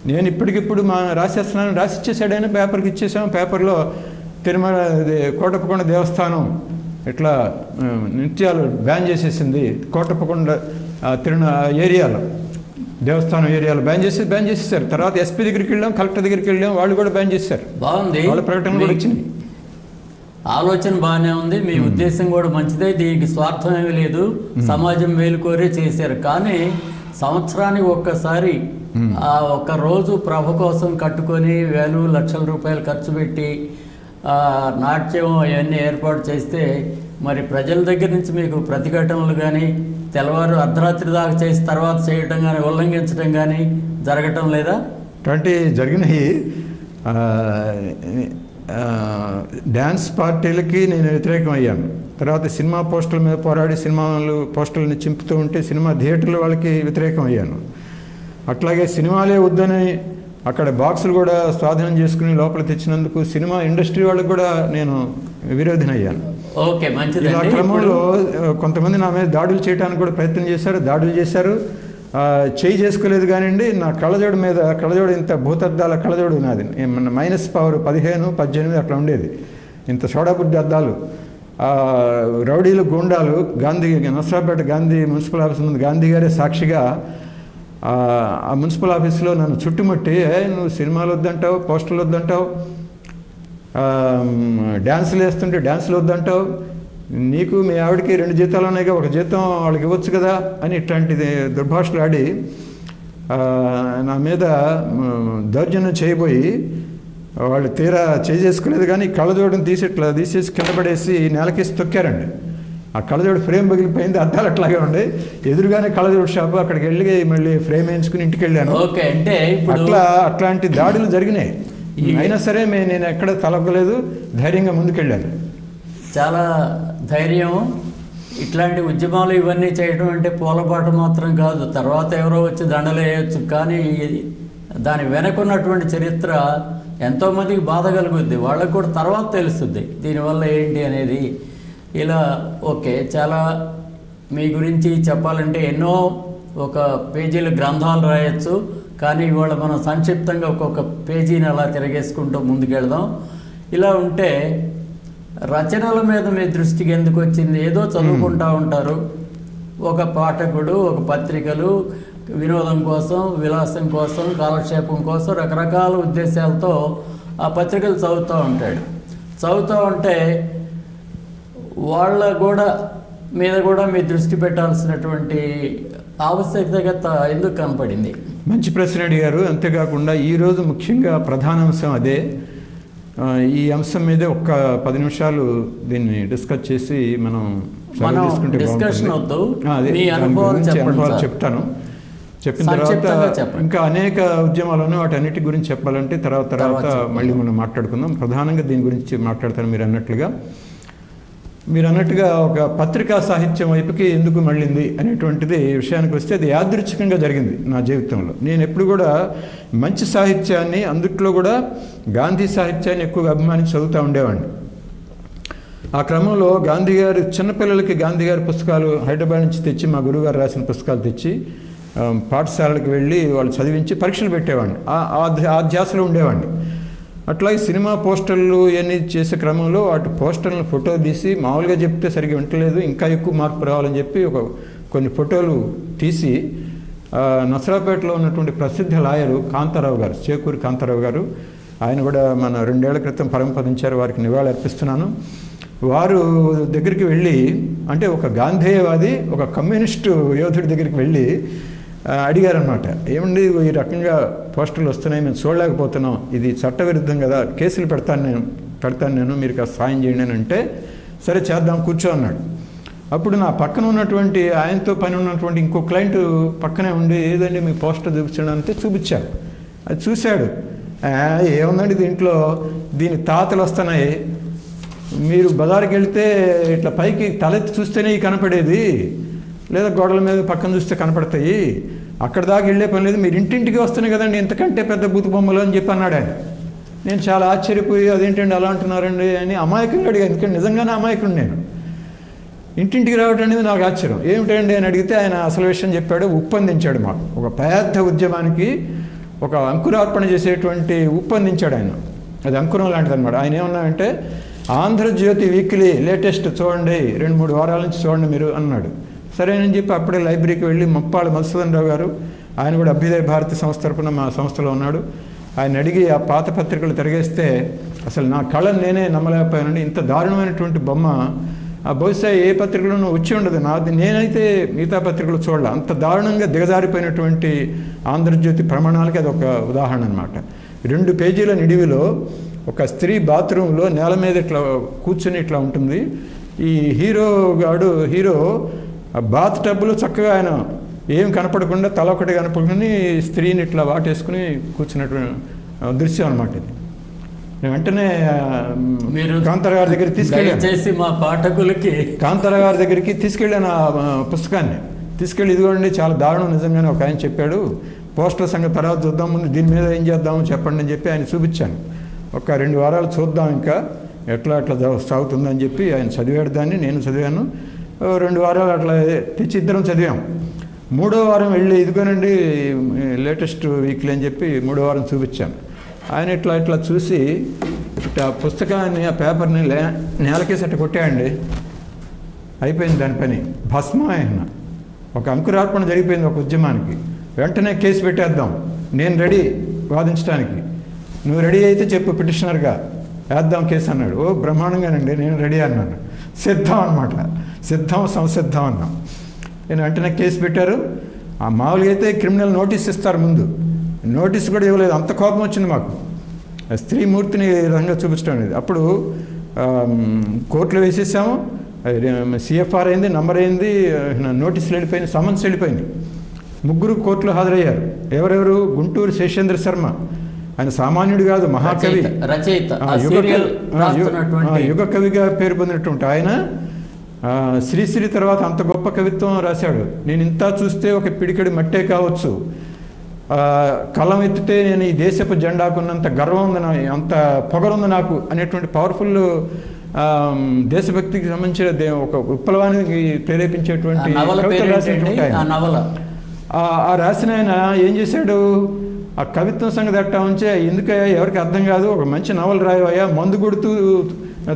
నేను ఇప్పటికిప్పుడు రాసేస్తున్నాను, రాసిచ్చేసాడు ఆయన, పేపర్కి ఇచ్చేసాము. పేపర్లో తిరుమల కోటప్పకొండ దేవస్థానం ఇట్లా నృత్యాలు బ్యాన్ చేసేసింది, కోటప్పకొండ ఏరియాలో, దేవస్థానం ఏరియాలో బ్యాన్ చేసేసారు. తర్వాత ఎస్పీ దగ్గరికి వెళ్ళాం, కలెక్టర్ దగ్గరికి వెళ్ళాం, వాళ్ళు కూడా బ్యాన్ చేశారు. బాగుంది, వాళ్ళ ప్రకటన కూడా వచ్చింది. ఆలోచన బాగానే ఉంది, మీ ఉద్దేశం కూడా మంచిదే, దీనికి స్వార్థం ఏమీ లేదు, సమాజం మేలుకోరే చేశారు. కానీ సంవత్సరానికి ఒక్కసారి ఒక రోజు ప్రభ కోసం కట్టుకొని వేలు లక్షల రూపాయలు ఖర్చు పెట్టి నాట్యం అవన్నీ ఏర్పాటు చేస్తే, మరి ప్రజల దగ్గర నుంచి మీకు ప్రతిఘటనలు కానీ, తెల్లవారు అర్ధరాత్రి దాకా చేసి తర్వాత చేయటం కానీ, ఉల్లంఘించడం కానీ జరగటం లేదా? అంటే జరిగినాయి. డ్యాన్స్ పార్టీలకి నేను వ్యతిరేకం అయ్యాను. తర్వాత సినిమా పోస్టర్ల మీద పోరాడి సినిమాలు పోస్టర్లని చింపుతూ ఉంటే సినిమా థియేటర్ల వాళ్ళకి వ్యతిరేకం అయ్యాను. అట్లాగే సినిమాలే వద్దని అక్కడ బాక్సులు కూడా స్వాధీనం చేసుకుని లోపల తెచ్చినందుకు సినిమా ఇండస్ట్రీ వాళ్ళకి కూడా నేను విరోధిని అయ్యాను. ఓకే, మంచిది. ఆ క్రమంలో కొంతమంది నా మీద దాడులు చేయడానికి కూడా ప్రయత్నం చేశారు, దాడులు చేశారు. చేయి చేసుకోలేదు కానివ్వండి, నా కళ్ళజోడు ఇంత భూతద్దాల కళ్ళజోడు నాది, మైనస్ పవర్ 15, 18 అట్లా ఉండేది, ఇంత సోడాబుడ్డి అద్దాలు. రౌడీలు, గూండాలు గాంధీ నర్సరావుపేట గాంధీ మున్సిపల్ ఆఫీస్ ముందు గాంధీ గారే సాక్షిగా ఆ మున్సిపల్ ఆఫీస్లో నన్ను చుట్టుముట్టి, నువ్వు సినిమాలు వద్దంటావు, పోస్టర్లు వద్దంటావు, డ్యాన్సులు వేస్తుంటే డ్యాన్సులు వద్దంటావు, నీకు మీ ఆవిడకి 2 జీతాలు ఉన్నాయిగా, ఒక జీతం వాళ్ళకి ఇవ్వచ్చు కదా అని ఇట్లాంటిది దుర్భాషలు ఆడి నా మీద దౌర్జన్యం చేయబోయి, వాళ్ళు తీరా చేసుకోలేదు కానీ కళ్ళజోడుని తీసేసి కింద పడేసి నేలకేసి తొక్కారండి. ఆ కళ్ళజోడు ఫ్రేమ్ పగిలిపోయింది, అద్దాలు అట్లాగే ఉండే, ఎదురుగానే కళ్ళజోడు షాపు, అక్కడికి వెళ్ళి మళ్ళీ ఫ్రేమ్ వేయించుకుని ఇంటికి వెళ్ళాను. అట్లాంటి దాడులు జరిగినాయి. అయినా సరే నేను ఎక్కడ తలపలేదు, ధైర్యంగా ముందుకెళ్ళాను. చాలా ధైర్యం. ఇట్లాంటి ఉద్యమాలు ఇవన్నీ చేయడం అంటే పూలబాట మాత్రం కాదు, తర్వాత ఎవరో వచ్చి దండలేయచ్చు, కానీ దాని వెనకున్నటువంటి చరిత్ర ఎంతోమందికి బాధ కలుగుద్ది, వాళ్ళకు కూడా తర్వాత తెలుస్తుంది దీనివల్ల ఏంటి అనేది. ఇలా ఓకే, చాలా మీ గురించి చెప్పాలంటే ఎన్నో ఒక పేజీల గ్రంథాలు రాయొచ్చు, కానీ ఇవాళ మనం సంక్షిప్తంగా ఒక్కొక్క పేజీని అలా తిరగేసుకుంటూ ముందుకెళ్దాం. ఇలా ఉంటే రచనల మీద మీ దృష్టికి ఎందుకు వచ్చింది? ఏదో చదువుకుంటూ ఉంటారు, ఒక పాఠకుడు, ఒక పత్రికలు వినోదం కోసం, విలాసం కోసం, కాలక్షేపం కోసం రకరకాల ఉద్దేశాలతో ఆ పత్రికలు చదువుతూ ఉంటాడు. చదువుతూ ఉంటే వాళ్ళ మీద కూడా మీ దృష్టి పెట్టాల్సినటువంటి ఆవశ్యకత ఎందుకు కనపడింది? మంచి ప్రశ్న అడిగారు. అంతేకాకుండా ఈరోజు ముఖ్యంగా ప్రధాన అంశం అదే. ఈ అంశం మీదే ఒక్క 10 నిమిషాలు దీన్ని డిస్కస్ చేసి మనం డిస్కషన్ అనుభవాలు చెప్తాను. చెప్పిన తర్వాత ఇంకా అనేక ఉద్యమాలను వాటన్నిటి గురించి చెప్పాలంటే తర్వాత మళ్ళీ మనం మాట్లాడుకుందాం. ప్రధానంగా దీని గురించి మాట్లాడతాను. మీరు అన్నట్టుగా ఒక పత్రికా సాహిత్యం వైపుకి ఎందుకు మళ్ళింది అనేటువంటిది విషయానికి వస్తే అది యాదృచ్ఛికంగా జరిగింది నా జీవితంలో. నేను ఎప్పుడు కూడా మంచి సాహిత్యాన్ని, అందుట్లో కూడా గాంధీ సాహిత్యాన్ని ఎక్కువగా అభిమానించి చదువుతూ ఉండేవాడిని. ఆ క్రమంలో గాంధీ గారు చిన్నపిల్లలకి గాంధీ గారి పుస్తకాలు హైదరాబాద్ నుంచి తెచ్చి, మా గురువుగారు రాసిన పుస్తకాలు తెచ్చి పాఠశాలలకు వెళ్ళి వాళ్ళు చదివించి పరీక్షలు పెట్టేవాడిని. ఆ ధ్యాసలో ఉండేవాడిని. అట్లాగే సినిమా పోస్టర్లు ఇవన్నీ చేసే క్రమంలో వాటి పోస్టర్లను ఫోటో తీసి, మామూలుగా చెప్తే సరిగ్గా వింటలేదు, ఇంకా ఎక్కువ మార్పు రావాలని చెప్పి కొన్ని ఫోటోలు తీసి నసరాపేటలో ఉన్నటువంటి ప్రసిద్ధ లాయరు కాంతారావు గారు, చేకూరి కాంతారావు గారు, ఆయన కూడా మన 2 ఏళ్ల క్రితం పరమపదించారు, వారికి నివాళి అర్పిస్తున్నాను. వారు దగ్గరికి వెళ్ళి, అంటే ఒక గాంధేయవాది ఒక కమ్యూనిస్టు యోధుడి దగ్గరికి వెళ్ళి అడిగారనమాట, ఏమండి ఈ రకంగా పోస్టర్లు వస్తున్నాయి, మేము చూడలేకపోతున్నాం, ఇది చట్టవిరుద్ధం కదా, కేసులు పెడతాను నేను, మీరు కాస్త సాయం చేయండి అని అంటే, సరే చేద్దాం కూర్చో అన్నాడు. అప్పుడు నా పక్కన ఉన్నటువంటి ఆయనతో పని ఉన్నటువంటి ఇంకో క్లయింట్ పక్కనే ఉండి, ఏదండి మీ పోస్టర్ చూపించడానికి చూపించారు. అది చూశాడు. ఏముందండి దీంట్లో, దీని తాతలు వస్తున్నాయి, మీరు బజారుకి వెళ్తే ఇట్లా పైకి తలెత్తి చూస్తేనే కనపడేది, లేదా గోడల మీద పక్కన చూస్తే కనపడతాయి, అక్కడ దాకా వెళ్ళే పని లేదు, మీరు ఇంటింటికి వస్తున్నాయి కదండి, ఇంతకంటే పెద్ద బూతు బొమ్మలు అని చెప్పి అన్నాడు ఆయన. నేను చాలా ఆశ్చర్యపోయి, అదేంటండి అలా అంటున్నారండి అని అమాయకులు అడిగాను. ఎందుకంటే నిజంగానే అమాయకుడు నేను. ఇంటింటికి రావడం అనేది నాకు ఆశ్చర్యం. ఏమిటండి అని అడిగితే ఆయన అసలు విషయం చెప్పాడు. ఉప్పందించాడు. మాకు ఒక పెద్ద ఉద్యమానికి ఒక అంకురార్పణ చేసేటువంటి ఉప్పందించాడు ఆయన. అది అంకురం లాంటిది అనమాట. ఆయన ఏమన్నాడంటే, ఆంధ్రజ్యోతి వీక్లీ లేటెస్ట్ చూడండి, 2-3 వారాల నుంచి చూడండి మీరు అన్నాడు. సరేనని చెప్పి అప్పుడే లైబ్రరీకి వెళ్ళి ముప్పాళ్ళ మధుసూదన్ రావు గారు, ఆయన కూడా అభ్యుదయ భారతి సంస్థ తరపున మా సంస్థలో ఉన్నాడు, ఆయన అడిగి ఆ పాత పత్రికలు తిరగేస్తే అసలు నా కళను నేనే నమ్మలేకపోయానండి. ఇంత దారుణమైనటువంటి బొమ్మ బహుశా ఏ పత్రికలోనూ వచ్చి ఉండదు. నేనైతే మిగతా పత్రికలు చూడాలి. అంత దారుణంగా దిగజారిపోయినటువంటి ఆంధ్రజ్యోతి ప్రమాణాలకి అది ఒక ఉదాహరణ అనమాట. 2 పేజీల నిడివిలో ఒక స్త్రీ బాత్రూంలో నేల మీద ఇట్లా కూర్చొని ఇట్లా ఉంటుంది. ఈ హీరో బాత్ టబ్లో చక్కగా ఆయన ఏం కనపడకుండా, తల ఒకటి కనపడుకుని స్త్రీని ఇట్లా వాటేసుకుని కూర్చున్నటువంటి దృశ్యం అనమాట ఇది. వెంటనే కాంతారావు గారి దగ్గరికి తీసుకెళ్ళి, మా పాఠకులకి కాంతారావు గారి దగ్గరికి తీసుకెళ్ళాను ఆ పుస్తకాన్ని. తీసుకెళ్ళి, ఇదిగోండి చాలా దారుణం నిజంగానే ఒక ఆయన చెప్పాడు, పోస్టర్ సంగతి తర్వాత చూద్దాం, ముందు దీని మీద ఏం చేద్దామో చెప్పండి అని చెప్పి ఆయన చూపించాను. ఒక 2 వారాలు చూద్దాం ఇంకా ఎట్లా సాగుతుందని చెప్పి ఆయన చదివాడు దాన్ని, నేను చదివాను. 2 వారాలు అట్లా తెచ్చి ఇద్దరం చదివాం. 3వ వారం వెళ్ళి, ఇదిగోనండి లేటెస్ట్ వీక్లీ అని చెప్పి 3వ వారం చూపించాను. ఆయన ఇట్లా చూసి ఇట్లా పుస్తకాన్ని, ఆ పేపర్ని నేలకేసి అట్ట కొట్టాయండి. అయిపోయింది దాని పని, భస్మం. ఆయన ఒక అంకురార్పణ జరిగిపోయింది ఒక ఉద్యమానికి. వెంటనే కేసు పెట్టేద్దాం, నేను రెడీ వాదించడానికి, నువ్వు రెడీ అయితే చెప్పు పిటిషనర్గా వేద్దాం కేసు అన్నాడు. ఓ బ్రహ్మాండంగానండి, నేను రెడీ అన్నాను. సిద్ధం అనమాట, సంసిద్ధం అన్నాం. నేను వెంటనే కేసు పెట్టారు. ఆ మామూలుగా అయితే క్రిమినల్ నోటీస్ ఇస్తారు ముందు, నోటీస్ కూడా ఇవ్వలేదు. అంత కోపం వచ్చింది మాకు స్త్రీమూర్తిని రంగా చూపించడం అనేది. అప్పుడు కోర్టులో వేసేసాము, సిఎఫ్ఆర్ అయింది, నంబర్ అయింది, నోటీసులు వెళ్ళిపోయింది, సమన్స్ వెళ్ళిపోయింది. 3 కోర్టులో హాజరయ్యారు. ఎవరెవరు? గుంటూరు శేషేంద్ర శర్మ, ఆయన సామాన్యుడు కాదు, మహాకవి, రచయిత, యుగ కవిగా పేరు పొందినటువంటి ఆయన. శ్రీశ్రీ తర్వాత అంత గొప్ప కవిత్వం రాశాడు. నేను ఇంత చూస్తే ఒక పిడికెడు మట్టే కావచ్చు, కలం ఎత్తితే నేను ఈ దేశపు జెండాకున్నంత గర్వం ఉంది, అంత పొగరుంది నాకు అనేటువంటి పవర్ఫుల్ దేశభక్తికి సంబంధించిన ఒక విప్లవానికి ప్రేరేపించేటువంటి ఆ రాసిన ఆయన ఏం చేశాడు? ఆ కవిత్వం సంగతి అట్టా ఉంచే, ఎందుకయ్యా ఎవరికి అర్థం కాదు, ఒక మంచి నవల రాయవయ్యా, మందు కొడుతూ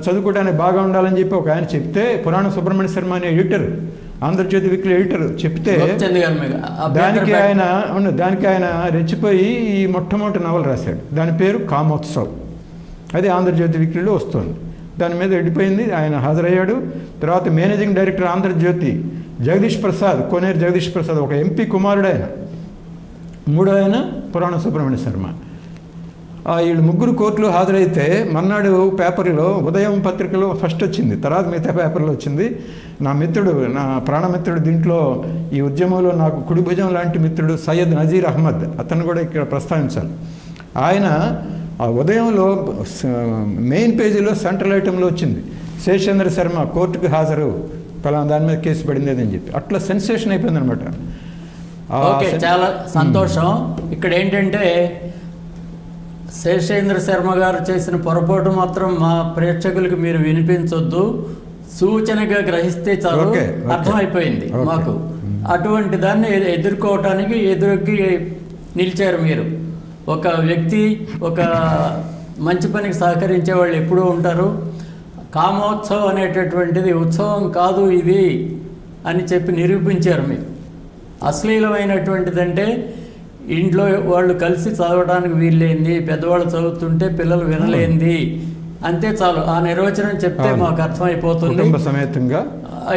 చదువుకోవడానికి బాగా ఉండాలని చెప్పి ఒక ఆయన చెప్తే, పురాణ సుబ్రహ్మణ్య శర్మ అనే ఎడిటర్, ఆంధ్రజ్యోతి వీక్లీ ఎడిటర్ చెప్తే, దానికి ఆయన రెచ్చిపోయి ఈ మొట్టమొదటి నవల రాశాడు. దాని పేరు కామోత్సవ్. అది ఆంధ్రజ్యోతి వీక్లీలో వస్తుంది. దాని మీద వెళ్ళిపోయింది. ఆయన హాజరయ్యాడు. తర్వాత మేనేజింగ్ డైరెక్టర్ ఆంధ్రజ్యోతి జగదీష్ ప్రసాద్, కోనేరు జగదీష్ ప్రసాద్, ఒక ఎంపీ కుమారుడు ఆయన. 3వ ఆయన పురాణ సుబ్రహ్మణ్య శర్మ. వీళ్ళు ముగ్గురు కోర్టులో హాజరైతే మర్నాడు పేపర్లో ఉదయం పత్రికలో ఫస్ట్ వచ్చింది, తర్వాత మిగతా పేపర్లో వచ్చింది. నా మిత్రుడు, నా ప్రాణమిత్రుడు, దీంట్లో ఈ ఉద్యమంలో నాకు కుడి భుజం లాంటి మిత్రుడు సయ్యద్ నజీర్ అహ్మద్, అతను కూడా ఇక్కడ ప్రస్తావించాలి. ఆయన ఆ ఉదయంలో మెయిన్ పేజీలో సెంట్రల్ ఐటంలో వచ్చింది, శేషేంద్ర శర్మ కోర్టుకు హాజరు, పలానా దాని మీద కేసు పడింది అని చెప్పి. అట్లా సెన్సేషన్ అయిపోయింది అనమాట. ఓకే, చాలా సంతోషం. ఇక్కడ ఏంటంటే శేషేంద్ర శర్మ గారు చేసిన పొరపాటు మాత్రం మా ప్రేక్షకులకు మీరు వినిపించొద్దు, సూచనగా గ్రహిస్తే చాలు, అర్థమైపోయింది మాకు. అటువంటి దాన్ని ఎదుర్కోవటానికి ఎదురుకి నిలిచారు మీరు. ఒక వ్యక్తి ఒక మంచి పనికి సహకరించే వాళ్ళు ఎప్పుడూ ఉంటారు. కామోత్సవం అనేటటువంటిది ఉత్సవం కాదు ఇది అని చెప్పి నిరూపించారు మీరు. అశ్లీలమైనటువంటిదంటే ఇంట్లో వాళ్ళు కలిసి చదవడానికి వీల్లేంది, పెద్దవాళ్ళు చదువుతుంటే పిల్లలు వినలేంది, అంతే చాలు. ఆ నిర్వచనం చెప్తే మాకు అర్థమైపోతుంది. సమేతంగా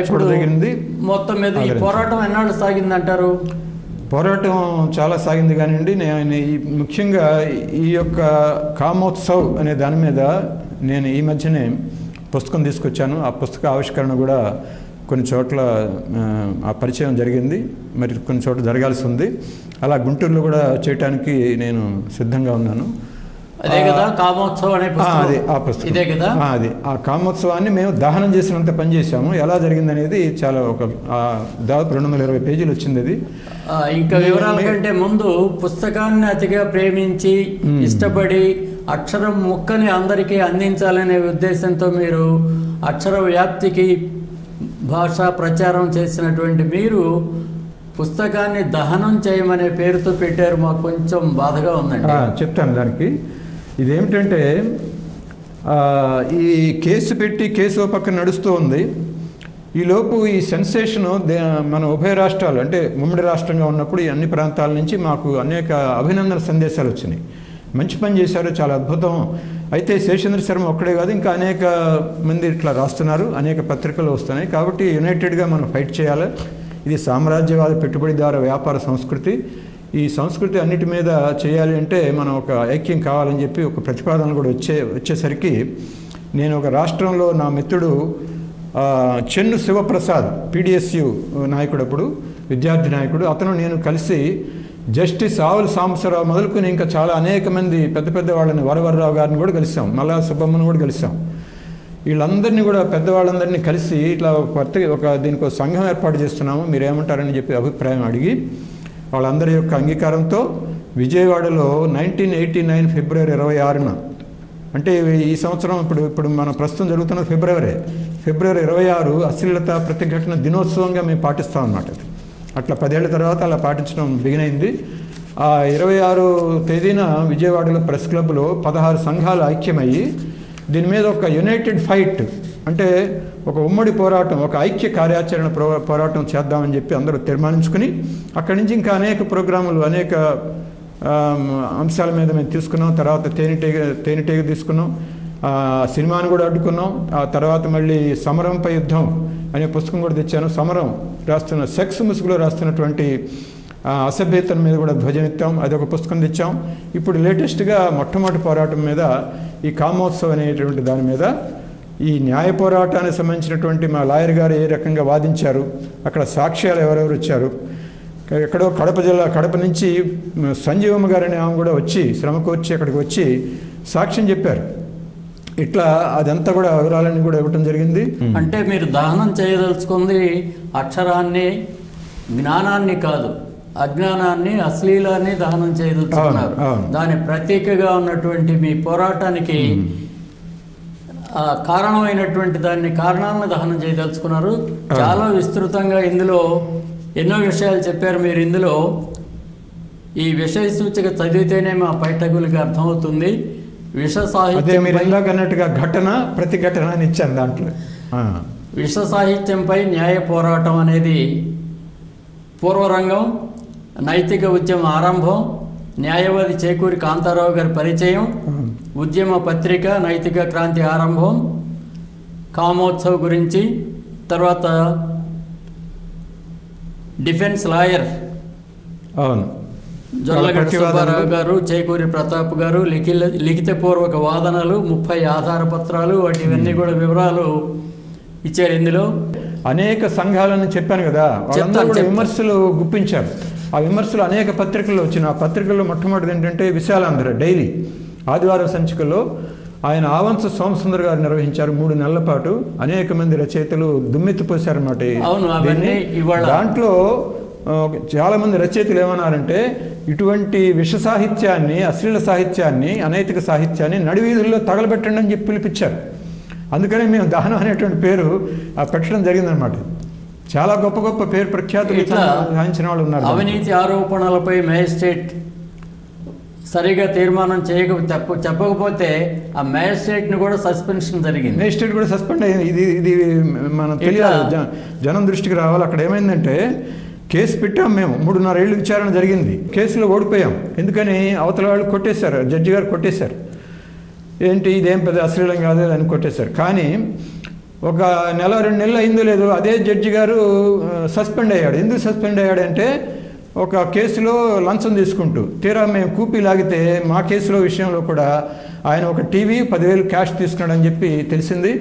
ఇప్పుడు మొత్తం మీద ఈ పోరాటం ఎన్నాళ్ళు సాగిందంటారు? పోరాటం చాలా సాగింది కానివ్వండి. నేను ముఖ్యంగా ఈ యొక్క కామోత్సవ్ అనే దాని మీద నేను ఈ మధ్యనే పుస్తకం తీసుకొచ్చాను. ఆ పుస్తక ఆవిష్కరణ కూడా కొన్ని చోట్ల ఆ పరిచయం జరిగింది, మరి కొన్ని చోట్ల జరగాల్సి ఉంది. అలా గుంటూరులో కూడా చేయటానికి నేను సిద్ధంగా ఉన్నాను. అదే కదా కామోత్సవం అనే పుస్తకం. అది ఆ పుస్తకం ఇదే కదా. అది ఆ కామోత్సవాన్ని మేము దహనం చేసినంత పని చేశాము. ఎలా జరిగింది అనేది చాలా ఒక దాదాపు 220 పేజీలు వచ్చింది అది. ఇంకా వివరాల కంటే ముందు పుస్తకాన్ని అతిగా ప్రేమించి ఇష్టపడి అక్షరం ముక్కని అందరికీ అందించాలనే ఉద్దేశంతో మీరు అక్షర వ్యాప్తికి భాషా ప్రచారం చేసినటువంటి మీరు పుస్తకాన్ని దహనం చేయమనే పేరుతో పెట్టారు. మాకు కొంచెం బాధగా ఉందండి. చెప్తాను దానికి. ఇదేమిటంటే ఈ కేసు పెట్టి కేసు పక్కన నడుస్తూ ఉంది. ఈలోపు ఈ సెన్సేషను మన ఉభయ రాష్ట్రాలు అంటే ఉమ్మడి రాష్ట్రంగా ఉన్నప్పుడు ఈ అన్ని ప్రాంతాల నుంచి మాకు అనేక అభినందన సందేశాలు వచ్చినాయి. మంచి పని చేశారు, చాలా అద్భుతం. అయితే శేషేంద్ర శర్మ ఒక్కడే కాదు, ఇంకా అనేక మంది ఇట్లా రాస్తున్నారు, అనేక పత్రికలు వస్తున్నాయి. కాబట్టి యునైటెడ్గా మనం ఫైట్ చేయాలి. ఇది సామ్రాజ్యవాద పెట్టుబడిదారు వ్యాపార సంస్కృతి. ఈ సంస్కృతి అన్నిటి మీద చేయాలి అంటే మనం ఒక ఐక్యం కావాలని చెప్పి ఒక ప్రతిపాదన కూడా వచ్చేసరికి నేను ఒక రాష్ట్రంలో నా మిత్రుడు చెన్ను శివప్రసాద్ PDSU నాయకుడు, అప్పుడు విద్యార్థి నాయకుడు, అతను నేను కలిసి జస్టిస్ ఆవుల సాంబశివరావు మొదలుకొని ఇంకా చాలా అనేక మంది పెద్ద పెద్ద వాళ్ళని వరవరరావు గారిని కూడా కలిసాం, మల్లా సుబ్బమ్మను కూడా కలిసాం. వీళ్ళందరినీ కూడా పెద్దవాళ్ళందరినీ కలిసి ఇట్లా ఒక దీనికి ఒక సంఘం ఏర్పాటు చేస్తున్నాము, మీరేమంటారని చెప్పి అభిప్రాయం అడిగి వాళ్ళందరి యొక్క అంగీకారంతో విజయవాడలో 1989 ఫిబ్రవరి 26న, అంటే ఈ సంవత్సరం ఇప్పుడు మన ప్రస్తుతం జరుగుతున్న ఫిబ్రవరి 26 అశ్లీలత ప్రతిఘటన దినోత్సవంగా మేము పాటిస్తాం అన్నమాట. అట్లా 10 ఏళ్ల తర్వాత అలా పాటించడం బిగిన్ అయింది. ఆ 26 తేదీన విజయవాడలో ప్రెస్ క్లబ్లో 16 సంఘాలు ఐక్యమయ్యి దీని మీద ఒక యునైటెడ్ ఫైట్ అంటే ఒక ఉమ్మడి పోరాటం, ఒక ఐక్య కార్యాచరణ పోరాటం చేద్దామని చెప్పి అందరూ తీర్మానించుకుని అక్కడి నుంచి ఇంకా అనేక ప్రోగ్రాములు అనేక అంశాల మీద మేము తీసుకున్నాం. తర్వాత తేనెటీగ తీసుకున్నాం, సినిమాను కూడా అడ్డుకున్నాం. ఆ తర్వాత మళ్ళీ సమరంపై యుద్ధం అనే పుస్తకం కూడా తెచ్చాను. సమరం రాస్తున్న సెక్స్ ముసుగులో రాస్తున్నటువంటి అసభ్యతల మీద కూడా ధ్వజమెత్తాం, అదొక పుస్తకం తెచ్చాం. ఇప్పుడు లేటెస్ట్గా మొట్టమొదటి పోరాటం మీద ఈ కామోత్సవం అనేటువంటి దాని మీద ఈ న్యాయ పోరాటానికి సంబంధించినటువంటి మా లాయర్ గారు ఏ రకంగా వాదించారు, అక్కడ సాక్ష్యాలు ఎవరెవరు వచ్చారు, ఎక్కడో కడప నుంచి సంజీవమ్మ గారని ఆమె కూడా వచ్చి శ్రమకు వచ్చి అక్కడికి వచ్చి సాక్ష్యం చెప్పారు. ఇట్లా అదంతా కూడా వివరాలన్నీ కూడా ఇవ్వటం జరిగింది. అంటే మీరు దహనం చేయదలుచుకుంది అక్షరాన్ని, జ్ఞానాన్ని కాదు, అజ్ఞానాన్ని, అశ్లీలాన్ని దహనం చేయదలుచుకున్నారు. దాని ప్రతీకగా ఉన్నటువంటి మీ పోరాటానికి కారణమైనటువంటి కారణాలను దహనం చేయదలుచుకున్నారు. చాలా విస్తృతంగా ఇందులో ఎన్నో విషయాలు చెప్పారు మీరు. ఇందులో ఈ విషయ సూచిక చదివితేనే మా పైటగులకి అర్థమవుతుంది. విష సాహిత్యం అన్నట్టుగా ఘటన ప్రతిఘటన అని ఇచ్చాను దాంట్లో. విష సాహిత్యంపై న్యాయ పోరాటం అనేది పూర్వరంగం, నైతిక ఉద్యమ ఆరంభం, న్యాయవాది చేకూరి కాంతారావు గారి పరిచయం, ఉద్యమ పత్రిక, నైతిక క్రాంతి ఆరంభం, కామోత్సవ్ గురించి, తర్వాత డిఫెన్స్ లాయర్, అవును, జొల్లగడ్డ సుబ్బారావు గారు, చేకూరి ప్రతాప్ గారు లిఖితపూర్వక వాదనలు, 30 ఆధారపత్రాలు, వాటివన్నీ కూడా వివరాలు ఇచ్చారు. ఇందులో అనేక సంఘాలని చెప్పాను కదా, వాళ్ళందరూ కూడా విమర్శలు గుప్పించారు. ఆ విమర్శలు అనేక పత్రికల్లో వచ్చిన. ఆ పత్రికల్లో మొట్టమొదటి ఏంటంటే విశాలాంధ్ర డైలీ ఆదివారం సంచికలో ఆయన ఆవంశ సోమసుందర్ గారు నిర్వహించారు. 3 నెలల పాటు అనేక మంది రచయితలు దుమ్మెత్తిపోశారన్నమాట. దాంట్లో చాలామంది రచయితలు ఏమన్నారంటే, ఇటువంటి విష సాహిత్యాన్ని, అశ్లీల సాహిత్యాన్ని, అనైతిక సాహిత్యాన్ని నడివీధుల్లో తగలబెట్టండి అని చెప్పి పిలిపించారు. అందుకని మేము దానం అనేటువంటి పేరు పెట్టడం జరిగిందనమాట. చాలా గొప్ప గొప్ప పేరు ప్రఖ్యాతులు సాధించిన వాళ్ళు ఉన్నారు. అవినీతి ఆరోపణలపై మేజిస్ట్రేట్ సరిగా తీర్మానం చెప్పకపోతే ఆ మేజిస్ట్రేట్ని కూడా సస్పెన్షన్ జరిగింది. మేజిస్ట్రేట్ కూడా సస్పెండ్ అయ్యింది. ఇది మనం తెలియాలి, జనం దృష్టికి రావాలి. అక్కడ ఏమైందంటే, కేసు పెట్టాం మేము, 3.5 ఏళ్ళు విచారణ జరిగింది. కేసులో ఓడిపోయాం. ఎందుకని అవతల వాళ్ళు కొట్టేశారు, జడ్జి గారు కొట్టేశారు. ఏంటి ఇదేం పెద్ద అశ్లీలం కాదు అని కొట్టేశారు. కానీ ఒక 1-2 నెలలు అయిందో లేదో అదే జడ్జి గారు సస్పెండ్ అయ్యాడు. ఎందుకు సస్పెండ్ అయ్యాడంటే, ఒక కేసులో లంచం తీసుకుంటూ, తీరా మేము కూపీ లాగితే మా కేసులో విషయంలో కూడా ఆయన ఒక టీవీ 10,000 క్యాష్ తీసుకున్నాడని చెప్పి తెలిసింది.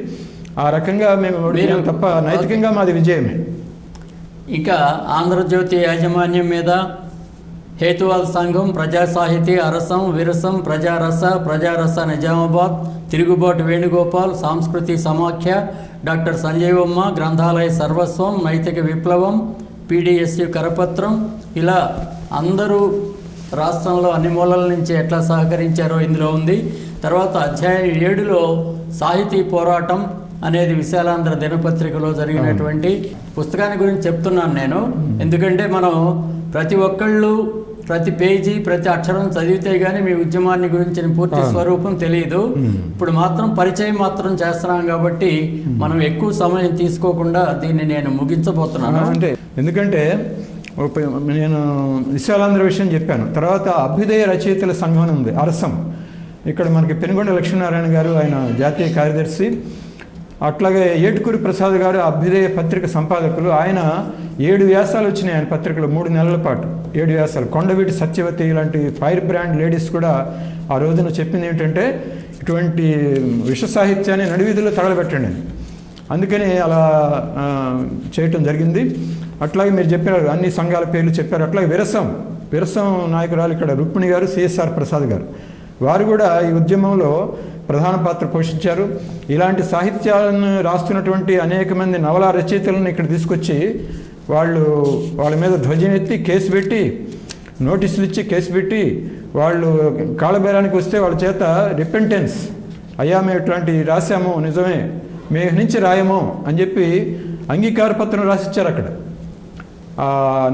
ఆ రకంగా మేము ఓడిపోయాం తప్ప నైతికంగా మాది విజయమే. ఇక ఆంధ్రజ్యోతి యాజమాన్యం మీద హేతువాద సంఘం, ప్రజా సాహితీ, అరసం, విరసం, ప్రజారస నిజామాబాద్, తిరుగుబాటు వేణుగోపాల్, సాంస్కృతి సమాఖ్య, డాక్టర్ సంజీవమ్మ, గ్రంథాలయ సర్వస్వం, నైతిక విప్లవం, PDSU కరపత్రం, ఇలా అందరూ రాష్ట్రంలో అన్ని మూలల నుంచి ఎట్లా సహకరించారో ఇందులో ఉంది. తర్వాత అధ్యాయం 7లో సాహితీ పోరాటం అనేది విశాలాంధ్ర దినపత్రికలో జరిగినటువంటి పుస్తకాన్ని గురించి చెప్తున్నాను నేను. ఎందుకంటే మనం ప్రతి ఒక్కళ్ళు ప్రతి పేజీ, ప్రతి అక్షరం చదివితే కానీ మీ ఉద్యమాన్ని గురించిన పూర్తి స్వరూపం తెలియదు. ఇప్పుడు మాత్రం పరిచయం మాత్రం చేస్తున్నాం కాబట్టి మనం ఎక్కువ సమయం తీసుకోకుండా దీన్ని నేను ముగించబోతున్నాను. అంటే ఎందుకంటే నేను విశాలాంధ్ర విషయం చెప్పాను. తర్వాత అభ్యుదయ రచయితల సంఘం ఉంది, అరసం. ఇక్కడ మనకి పెనుగొండ లక్ష్మీనారాయణ గారు, ఆయన జాతీయ కార్యదర్శి. అట్లాగే ఏటుకూరి ప్రసాద్ గారు అభ్యుదయ పత్రిక సంపాదకులు. ఆయన 7 వ్యాసాలు వచ్చినాయి ఆయన పత్రికలో 3 నెలల పాటు. 7 వ్యాసాలు. కొండవీటి సత్యవతి ఇలాంటి ఫైర్ బ్రాండ్ లేడీస్ కూడా ఆ రోజున చెప్పింది ఏంటంటే, ఇటువంటి విష సాహిత్యాన్ని నడివీధుల్లో తగలబెట్టండి అని. అందుకని అలా చేయటం జరిగింది. అట్లాగే మీరు చెప్పారు, అన్ని సంఘాల పేర్లు చెప్పారు. అట్లాగే విరసం నాయకురాలు ఇక్కడ రుక్మిణి గారు, CSR ప్రసాద్ గారు, వారు కూడా ఈ ఉద్యమంలో ప్రధాన పాత్ర పోషించారు. ఇలాంటి సాహిత్యాలను రాస్తున్నటువంటి అనేక మంది నవలా రచయితలను ఇక్కడ తీసుకొచ్చి వాళ్ళ మీద ధ్వజం ఎత్తి కేసు పెట్టి, నోటీసులు ఇచ్చి కేసు పెట్టి, వాళ్ళు కాళ్ళబేరానికి వస్తే వాళ్ళ చేత రిపెంటెన్స్, అయ్యా మేము ఇట్లాంటి రాశాము, నిజమే, మేము నుంచి రాయము అని చెప్పి అంగీకార పత్రం రాసిచ్చారు. అక్కడ ఆ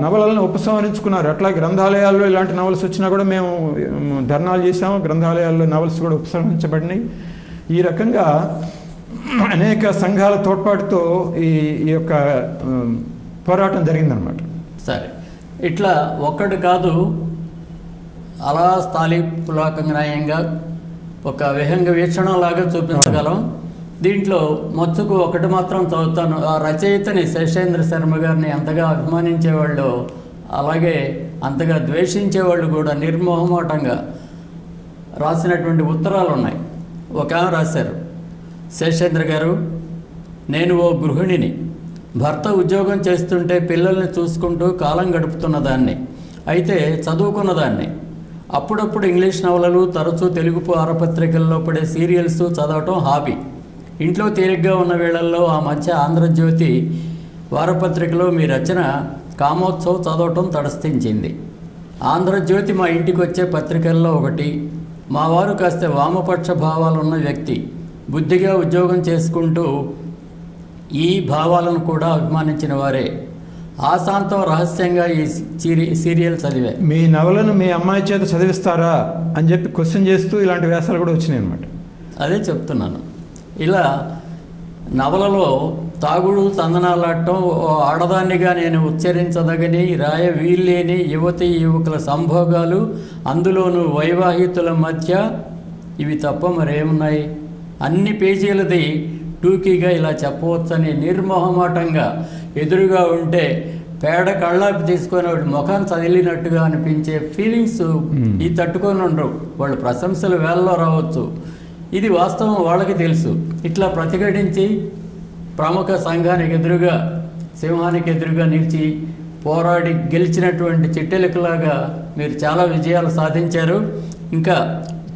నవలలను ఉపసంహరించుకున్నారు. అట్లా గ్రంథాలయాల్లో ఇలాంటి నవల్స్ వచ్చినా కూడా మేము ధర్నాలు చేసాము, గ్రంథాలయాల్లో నవల్స్ కూడా ఉపసంహరించబడినాయి. ఈ రకంగా అనేక సంఘాల తోడ్పాటుతో ఈ యొక్క పోరాటం జరిగిందనమాట. సరే, ఇట్లా ఒక్కటి కాదు, అలా స్థాళీపులాకంగా ఒక విహంగ వీక్షణలాగా చూపించగలం. దీంట్లో మచ్చుకు ఒకటి మాత్రం చదువుతాను. ఆ రచయితని శేషేంద్ర శర్మ గారిని అంతగా అభిమానించేవాళ్ళు, అలాగే అంతగా ద్వేషించేవాళ్ళు కూడా నిర్మోహమాటంగా రాసినటువంటి ఉత్తరాలు ఉన్నాయి. ఒక ఆమె రాశారు, శేషేంద్ర గారు, నేను ఓ గృహిణిని. భర్త ఉద్యోగం చేస్తుంటే పిల్లల్ని చూసుకుంటూ కాలం గడుపుతున్నదాన్ని. అయితే చదువుకున్నదాన్ని. అప్పుడప్పుడు ఇంగ్లీష్ నవలలు, తరచూ తెలుగు వారపత్రికల్లో పడే సీరియల్స్ చదవటం హాబీ. ఇంట్లో తీరిగ్గా ఉన్న వేళల్లో ఆ మధ్య ఆంధ్రజ్యోతి వారపత్రికలో మీ రచన కామోత్సవ్ చదవటం తటస్థించింది. ఆంధ్రజ్యోతి మా ఇంటికి వచ్చే పత్రికల్లో ఒకటి. మా వారు కాస్త వామపక్ష భావాలున్న వ్యక్తి. బుద్ధిగా ఉద్యోగం చేసుకుంటూ ఈ భావాలను కూడా అభిమానించిన వారే. ఆశాంతం రహస్యంగా ఈ సీరియల్ చదివే. మీ నవలను మీ అమ్మాయి చేత చదివిస్తారా అని చెప్పి క్వశ్చన్ చేస్తూ ఇలాంటి వ్యాసాలు కూడా వచ్చినాయి అన్నమాట. అదే చెప్తున్నాను. ఇలా నవలలో తాగుడు, తందనాలాడటం, ఆడదాన్నిగా నేను ఉచ్చరించదగని, రాయ వీల్లేని యువతీ యువకుల సంభోగాలు, అందులోనూ వైవాహితుల మధ్య, ఇవి తప్ప మరేమున్నాయి? అన్ని పేజీలది టూకీగా ఇలా చెప్పవచ్చని నిర్మోహమాటంగా ఎదురుగా ఉంటే పేడ కళ్ళాపి తీసుకొని వాడి ముఖాన్ని చదిలినట్టుగా అనిపించే ఫీలింగ్స్ ఈ తట్టుకొని ఉండరు. వాళ్ళు ప్రశంసలు వేళ్ళలో రావచ్చు, ఇది వాస్తవం వాళ్ళకి తెలుసు. ఇట్లా ప్రతిఘటించి ప్రముఖ సంఘానికి ఎదురుగా, సింహానికి ఎదురుగా నిలిచి పోరాడి గెలిచినటువంటి చిట్టెలకులాగా మీరు చాలా విజయాలు సాధించారు. ఇంకా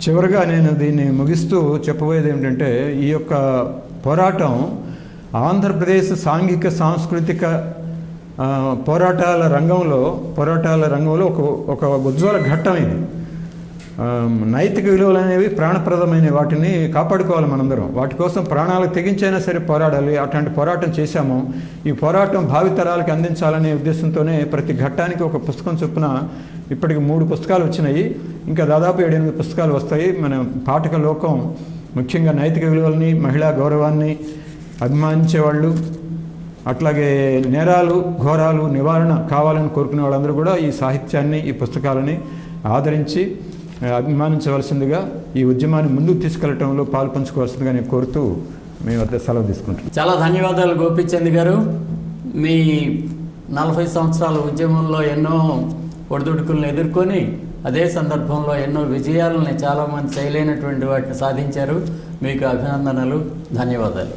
చివరిగా నేను దీన్ని ముగిస్తూ చెప్పబోయేది ఏమిటంటే, ఈ యొక్క పోరాటం ఆంధ్రప్రదేశ్ సాంఘిక సాంస్కృతిక పోరాటాల రంగంలో ఒక ఉజ్వల ఘట్టం ఇది. నైతిక విలువలు అనేవి ప్రాణప్రదమైన వాటిని కాపాడుకోవాలి మనందరం. వాటి కోసం ప్రాణాలు తెగించైనా సరే పోరాడాలి. అట్లాంటి పోరాటం చేశాము. ఈ పోరాటం భావితరాలకి అందించాలనే ఉద్దేశంతోనే ప్రతి ఘట్టానికి ఒక పుస్తకం చొప్పున ఇప్పటికి 3 పుస్తకాలు వచ్చినాయి. ఇంకా దాదాపు 7-8 పుస్తకాలు వస్తాయి. మన పాఠక లోకం ముఖ్యంగా నైతిక విలువల్ని, మహిళా గౌరవాన్ని అభిమానించేవాళ్ళు, అట్లాగే నేరాలు ఘోరాలు నివారణ కావాలని కోరుకునే వాళ్ళందరూ కూడా ఈ సాహిత్యాన్ని, ఈ పుస్తకాలని ఆదరించి అభిమానించవలసిందిగా, ఈ ఉద్యమాన్ని ముందుకు తీసుకెళ్లడంలో పాలు పంచుకోవాల్సిందిగా నేను కోరుతూ మీ వద్ద సెలవు తీసుకుంటాం. చాలా ధన్యవాదాలు గోపీచంద్ గారు. మీ 40 సంవత్సరాల ఉద్యమంలో ఎన్నో ఒడిదుడుకులను ఎదుర్కొని అదే సందర్భంలో ఎన్నో విజయాలని చాలామంది చేయలేనటువంటి వాటిని సాధించారు. మీకు అభినందనలు, ధన్యవాదాలు.